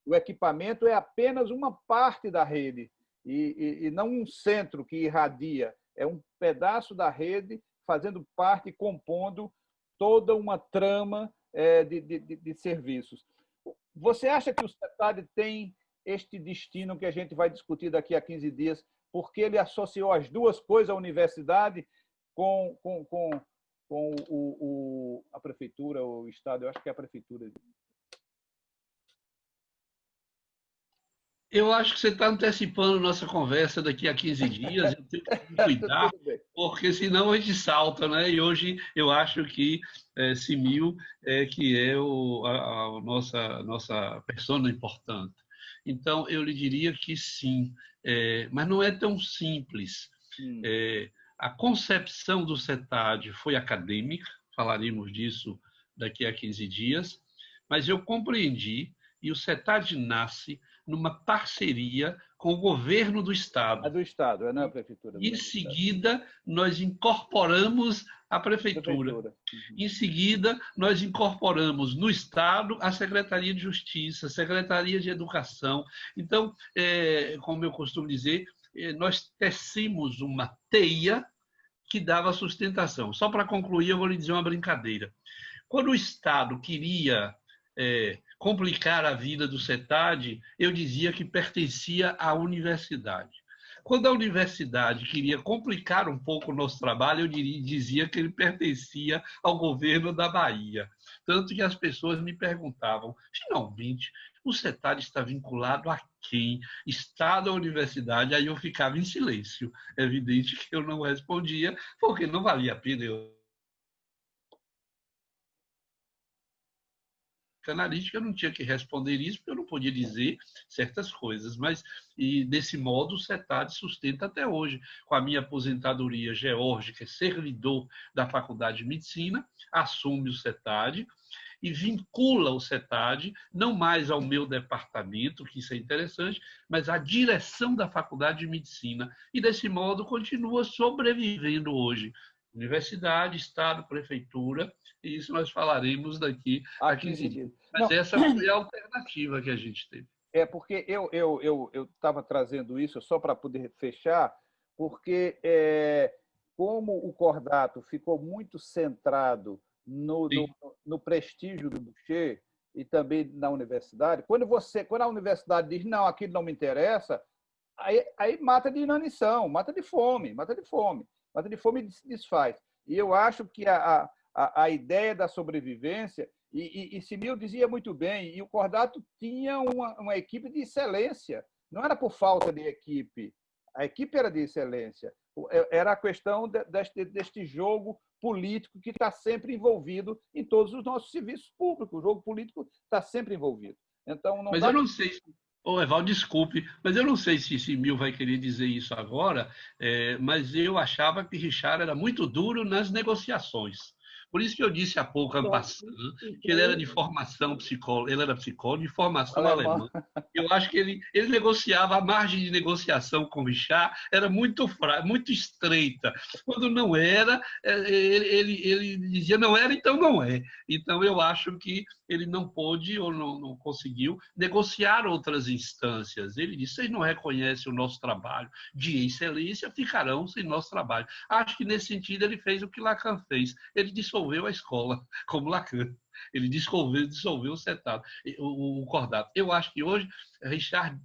o equipamento é apenas uma parte da rede e não um centro que irradia, é um pedaço da rede fazendo parte e compondo toda uma trama de serviços. Você acha que o CETAD tem este destino que a gente vai discutir daqui a 15 dias, porque ele associou as duas coisas, a universidade com a prefeitura, o Estado? Eu acho que é a prefeitura. Eu acho que você está antecipando nossa conversa daqui a 15 dias. Eu tenho que me cuidar, porque senão a gente salta, né? E hoje eu acho que Simil que é a nossa persona importante. Então, eu lhe diria que sim, mas não é tão simples. A concepção do CETAD foi acadêmica, falaremos disso daqui a 15 dias, mas eu compreendi, e o CETAD nasce numa parceria com o governo do Estado. É do Estado, não é a prefeitura. Em seguida, nós incorporamos a prefeitura. Em seguida, nós incorporamos no Estado a Secretaria de Justiça, a Secretaria de Educação. Então, como eu costumo dizer, nós tecemos uma teia que dava sustentação. Só para concluir, eu vou lhe dizer uma brincadeira. Quando o Estado queria complicar a vida do CETAD, eu dizia que pertencia à universidade. Quando a universidade queria complicar um pouco o nosso trabalho, eu dizia que ele pertencia ao governo da Bahia. Tanto que as pessoas me perguntavam, finalmente, o CETAD está vinculado a quem? Estado ou universidade? Aí eu ficava em silêncio. É evidente que eu não respondia, porque não valia a pena eu analítica, eu não tinha que responder isso, porque eu não podia dizer certas coisas, mas e desse modo o CETAD sustenta até hoje. Com a minha aposentadoria geórgica, servidor da Faculdade de Medicina, assume o CETAD e vincula o CETAD não mais ao meu departamento, que isso é interessante, mas à direção da Faculdade de Medicina, e desse modo continua sobrevivendo hoje. Universidade, Estado, Prefeitura, e isso nós falaremos daqui a 15 dias. Mas essa foi a alternativa que a gente teve. Porque eu estava trazendo isso só para poder fechar, porque como o Cordato ficou muito centrado no prestígio do Boucher e também na universidade, quando a universidade diz não, aquilo não me interessa, aí mata de inanição, mata de fome e desfaz. E eu acho que a ideia da sobrevivência, e Simil dizia muito bem, e o Cordato tinha uma equipe de excelência, não era por falta de equipe, a equipe era de excelência, era a questão deste jogo político que está sempre envolvido em todos os nossos serviços públicos, o jogo político está sempre envolvido. Então, não Mas eu não sei... Evaldo, desculpe, mas eu não sei se Simil vai querer dizer isso agora, mas eu achava que Richard era muito duro nas negociações. Por isso que eu disse há pouco, que ele era de formação psicólogo, ele era psicólogo de formação alemã. Eu acho que ele negociava, a margem de negociação com Richard era muito estreita. Quando não era, ele dizia não era, então não é. Então eu acho que ele não pôde ou não conseguiu negociar outras instâncias. Ele disse, vocês não reconhecem o nosso trabalho de excelência, ficarão sem nosso trabalho. Acho que nesse sentido ele fez o que Lacan fez. Ele dissolveu a escola, como Lacan. Ele dissolveu o CETAD, o Cordato. Eu acho que hoje Richard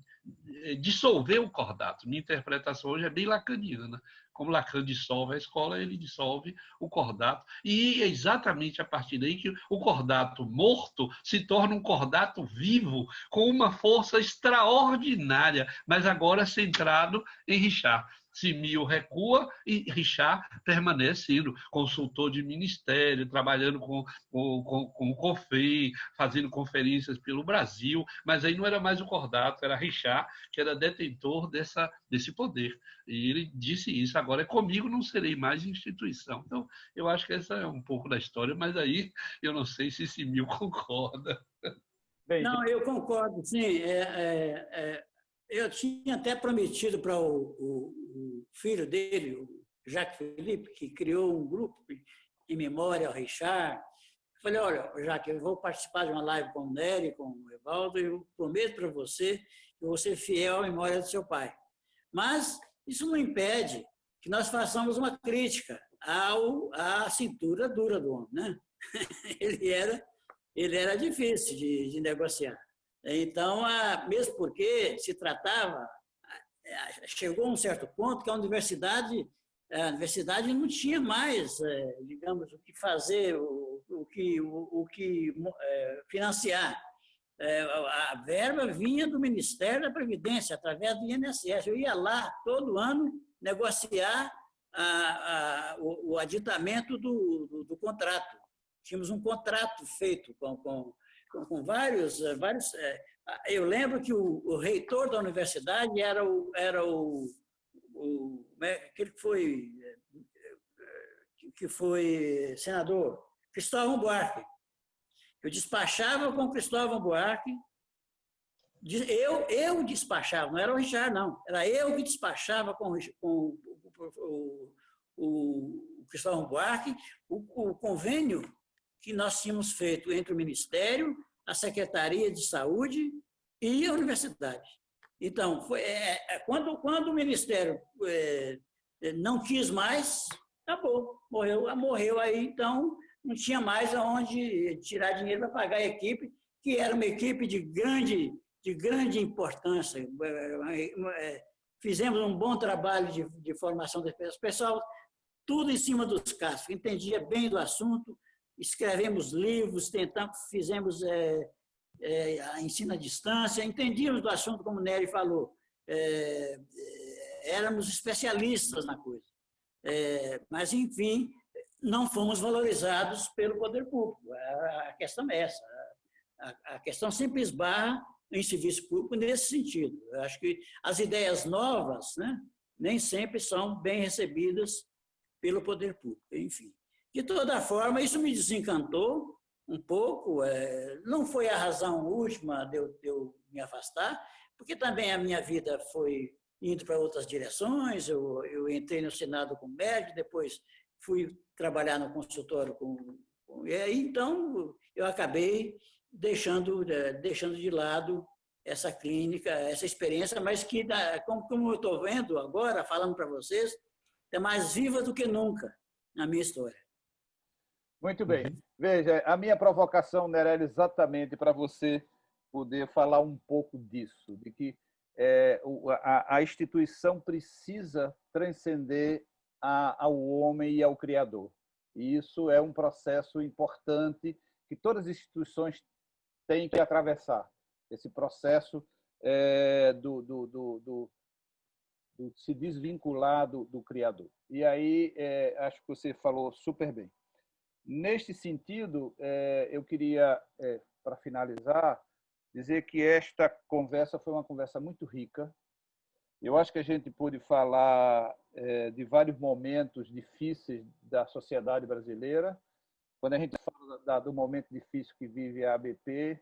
dissolveu o Cordato. Minha interpretação hoje é bem lacaniana. Como Lacan dissolve a escola, ele dissolve o Cordato. E é exatamente a partir daí que o Cordato morto se torna um Cordato vivo, com uma força extraordinária, mas agora centrado em Richard. Simil recua e Richard permanece indo, consultor de ministério, trabalhando com o COFEI, fazendo conferências pelo Brasil, mas aí não era mais o Cordato, era Richard, que era detentor desse poder. E ele disse isso: agora é comigo, não serei mais instituição. Então, eu acho que essa é um pouco da história, mas aí eu não sei se Simil concorda. Bem, Não, eu concordo, sim. Eu tinha até prometido para o filho dele, o Jacques Philippe, que criou um grupo em memória ao Richard. Falei, olha, Jacques, eu vou participar de uma live com o Nery, com o Evaldo, e eu prometo para você que eu vou ser fiel à memória do seu pai. Mas isso não impede que nós façamos uma crítica à cintura dura do homem, né? Ele era difícil de negociar. Então, mesmo porque se tratava, chegou a um certo ponto que a universidade não tinha mais, digamos, o que fazer, o que financiar. A verba vinha do Ministério da Previdência, através do INSS. Eu ia lá todo ano negociar o aditamento do contrato. Tínhamos um contrato feito com vários. Eu lembro que o reitor da universidade era aquele que foi senador, Cristóvão Buarque. Eu despachava com Cristóvão Buarque. Eu despachava, não era o Richard, não. Era eu que despachava com o Cristóvão Buarque o convênio que nós tínhamos feito entre o Ministério, a Secretaria de Saúde e a universidade. Então, quando o Ministério não quis mais, acabou, morreu aí, então não tinha mais aonde tirar dinheiro para pagar a equipe, que era uma equipe de grande importância. Fizemos um bom trabalho de formação do pessoal, tudo em cima dos cascos, entendia bem do assunto, escrevemos livros, fizemos ensino à distância, entendíamos do assunto, como o Nery falou, éramos especialistas na coisa. Mas, enfim, não fomos valorizados pelo poder público. A questão é essa. A questão sempre esbarra em serviço público nesse sentido. Eu acho que as ideias novas, né, nem sempre são bem recebidas pelo poder público. Enfim, de toda forma, isso me desencantou um pouco. Não foi a razão última de eu me afastar, porque também a minha vida foi indo para outras direções. Eu entrei no Senado como médico, depois fui trabalhar no consultório e aí, então, eu acabei deixando de lado essa clínica, essa experiência, mas que, como eu estou vendo agora, falando para vocês, é mais viva do que nunca na minha história. Muito bem. Veja, a minha provocação, Nery, era exatamente para você poder falar um pouco disso, de que a instituição precisa transcender ao homem e ao Criador. E isso é um processo importante que todas as instituições têm que atravessar. Esse processo do se desvincular do Criador. E aí, acho que você falou super bem. Neste sentido, eu queria, para finalizar, dizer que esta conversa foi uma conversa muito rica. Eu acho que a gente pôde falar de vários difíceis da sociedade brasileira. Quando a gente fala do momento difícil que vive a ABP,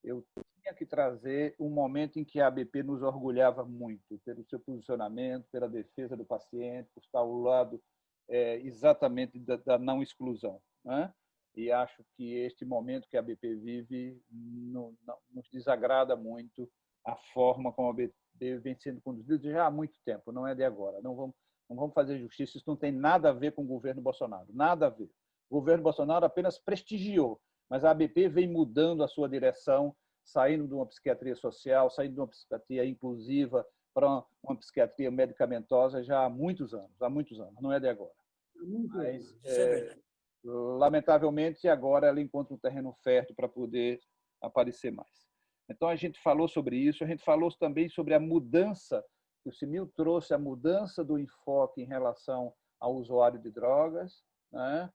eu tinha que trazer um momento em que a ABP nos orgulhava muito, pelo seu posicionamento, pela defesa do paciente, por estar ao lado exatamente da não exclusão, né? E acho que este momento que a ABP vive nos desagrada muito a forma como a ABP vem sendo conduzida já há muito tempo, não é de agora. Não vamos fazer justiça, isso não tem nada a ver com o governo Bolsonaro, nada a ver. O governo Bolsonaro apenas prestigiou, mas a ABP vem mudando a sua direção, saindo de uma psiquiatria social, saindo de uma psiquiatria inclusiva para uma psiquiatria medicamentosa já há muitos anos, não é de agora. Mas, lamentavelmente, agora ela encontra um terreno fértil para poder aparecer mais. Então, a gente falou sobre isso, a gente falou também sobre a mudança que o CIMIL trouxe a mudança do enfoque em relação ao usuário de drogas, né?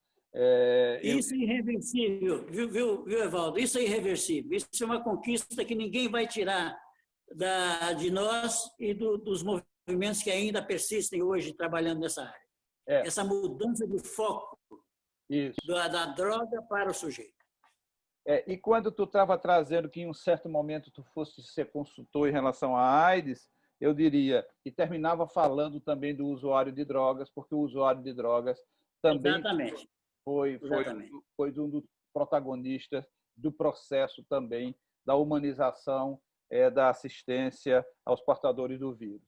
Isso é irreversível, viu, Evaldo? Isso é irreversível. Isso é uma conquista que ninguém vai tirar de nós e dos movimentos que ainda persistem hoje trabalhando nessa área. Essa mudança de foco da droga para o sujeito. E quando tu estava trazendo que em um certo momento tu fosse ser consultor em relação à AIDS, eu diria, e terminava falando também do usuário de drogas, porque o usuário de drogas também Exatamente. foi um dos protagonistas do processo também da humanização da assistência aos portadores do vírus.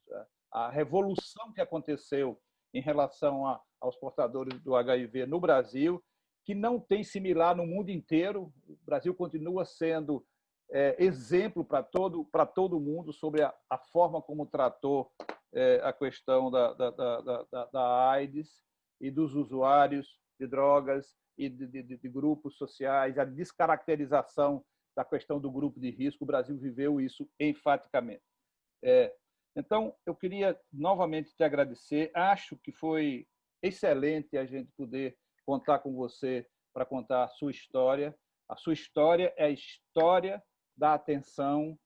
A revolução que aconteceu em relação aos portadores do HIV no Brasil, que não tem similar no mundo inteiro. O Brasil continua sendo exemplo para todo mundo sobre a forma como tratou a questão da AIDS e dos usuários de drogas e de grupos sociais, a descaracterização da questão do grupo de risco. O Brasil viveu isso enfaticamente. Então, eu queria novamente te agradecer. Acho que foi excelente a gente poder contar com você para contar a sua história. A sua história é a história da atenção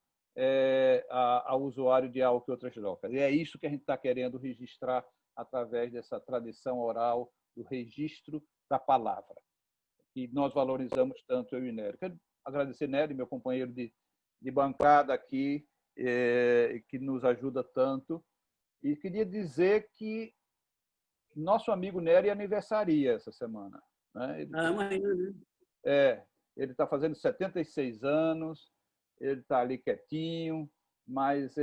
ao usuário de álcool e outras drogas. E é isso que a gente está querendo registrar através dessa tradição oral do registro da palavra, que nós valorizamos tanto, eu e Nery. Quero agradecer, Nery, meu companheiro de bancada aqui, que nos ajuda tanto. E queria dizer que nosso amigo Nery aniversaria essa semana. Né? Amanhã, né? Ele está fazendo 76 anos, ele está ali quietinho, mas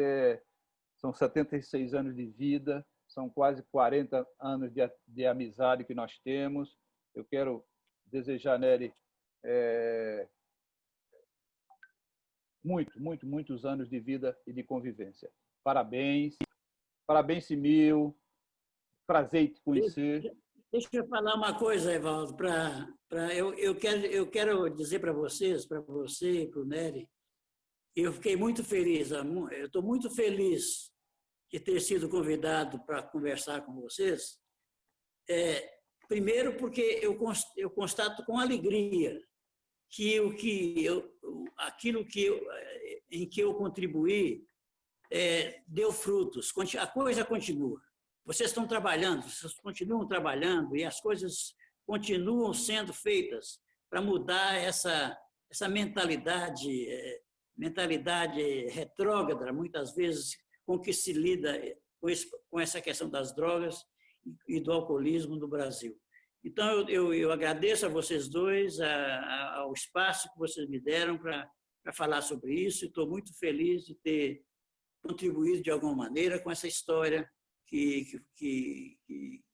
são 76 anos de vida, são quase 40 anos de amizade que nós temos. Eu quero desejar, Nery, muitos anos de vida e de convivência. Parabéns. Parabéns, CIMIL. Prazer te conhecer. Deixa eu falar uma coisa, Evaldo. Eu quero dizer para vocês, para você e para o Nery, eu fiquei muito feliz. Eu estou muito feliz de ter sido convidado para conversar com vocês. Primeiro, porque eu constato com alegria que aquilo em que eu contribuí deu frutos. A coisa continua. Vocês estão trabalhando, vocês continuam trabalhando e as coisas continuam sendo feitas para mudar essa mentalidade retrógrada, muitas vezes, com que se lida com essa questão das drogas e do alcoolismo no Brasil. Então, eu agradeço a vocês dois, ao espaço que vocês me deram para falar sobre isso, e estou muito feliz de ter contribuído de alguma maneira com essa história que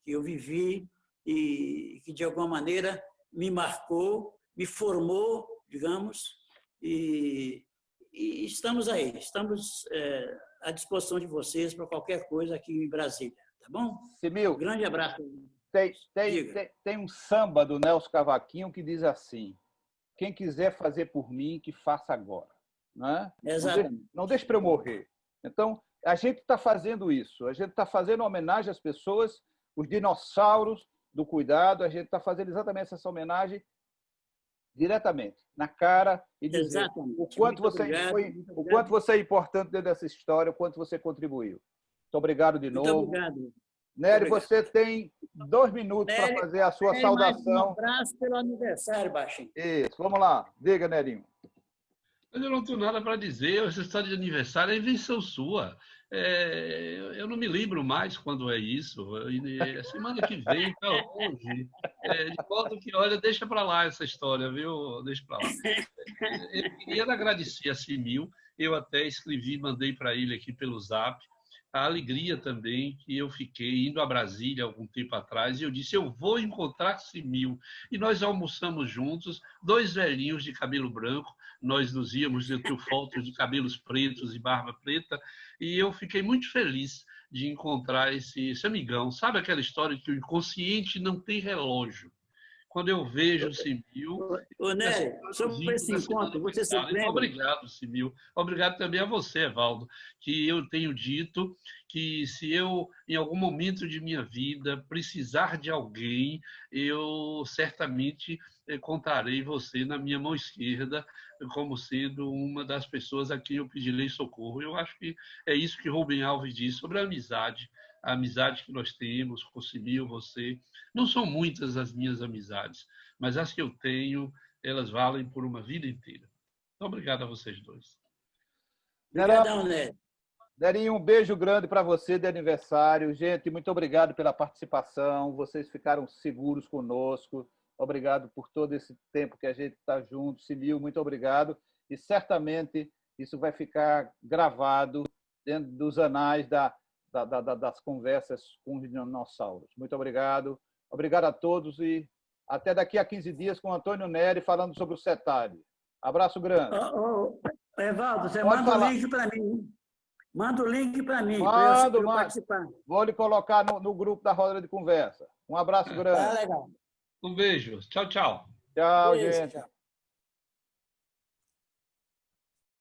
eu vivi e que, de alguma maneira, me marcou, me formou, digamos, e estamos aí, estamos à disposição de vocês para qualquer coisa aqui em Brasília, tá bom? CIMIL, um grande abraço. Tem um samba do Nelson Cavaquinho que diz assim: quem quiser fazer por mim, que faça agora. Né? Exatamente. Não deixe para eu morrer. Então, a gente está fazendo isso, a gente está fazendo homenagem às pessoas, os dinossauros do cuidado, a gente está fazendo exatamente essa homenagem diretamente, na cara, e dizer o quanto você é importante dentro dessa história, o quanto você contribuiu. Muito obrigado de novo. Muito obrigado. Nery, você tem 2 minutos para fazer a sua saudação. Um abraço pelo aniversário, Baixinho. Isso, vamos lá. Diga, Nerinho. Mas eu não tenho nada para dizer. Essa história de aniversário é invenção sua. Eu não me lembro mais quando é isso. Semana que vem, para hoje. De modo que, olha, deixa para lá essa história, viu? Deixa para lá. Eu queria agradecer a CIMIL. Eu até escrevi, mandei para ele aqui pelo Zap. A alegria também que eu fiquei indo a Brasília algum tempo atrás, e eu disse, eu vou encontrar CIMIL. E nós almoçamos juntos, 2 velhinhos de cabelo branco, nós nos íamos, eu tenho fotos de cabelos pretos e barba preta, e eu fiquei muito feliz de encontrar esse amigão. Sabe aquela história que o inconsciente não tem relógio? quando eu vejo o Simil... Ô, Nery, sobre esse encontro, você se Então, lembra? obrigado, Simil. Obrigado também a você, Evaldo, que eu tenho dito que se eu, em algum momento de minha vida, precisar de alguém, eu certamente contarei você na minha mão esquerda como sendo uma das pessoas a quem eu pedirei socorro. Eu acho que é isso que Rubem Alves diz sobre a amizade que nós temos com o Simil, você. Não são muitas as minhas amizades, mas as que eu tenho, elas valem por uma vida inteira. Muito obrigado a vocês dois. Obrigadão, Nery. Nerinho, um beijo grande para você de aniversário. Gente, muito obrigado pela participação. Vocês ficaram seguros conosco. Obrigado por todo esse tempo que a gente está junto. Simil, muito obrigado. E certamente isso vai ficar gravado dentro dos anais das conversas com os dinossauros. Muito obrigado. Obrigado a todos e até daqui a 15 dias com Antônio Nery falando sobre o CETAD. Abraço grande. Evaldo, você Pode manda falar. o link para mim. Manda o link para mim, para Mando, eu participar. Vou lhe colocar no grupo da roda de conversa. Um abraço grande. Tá legal. Um beijo. Tchau, tchau. Tchau, Beijo, gente. tchau.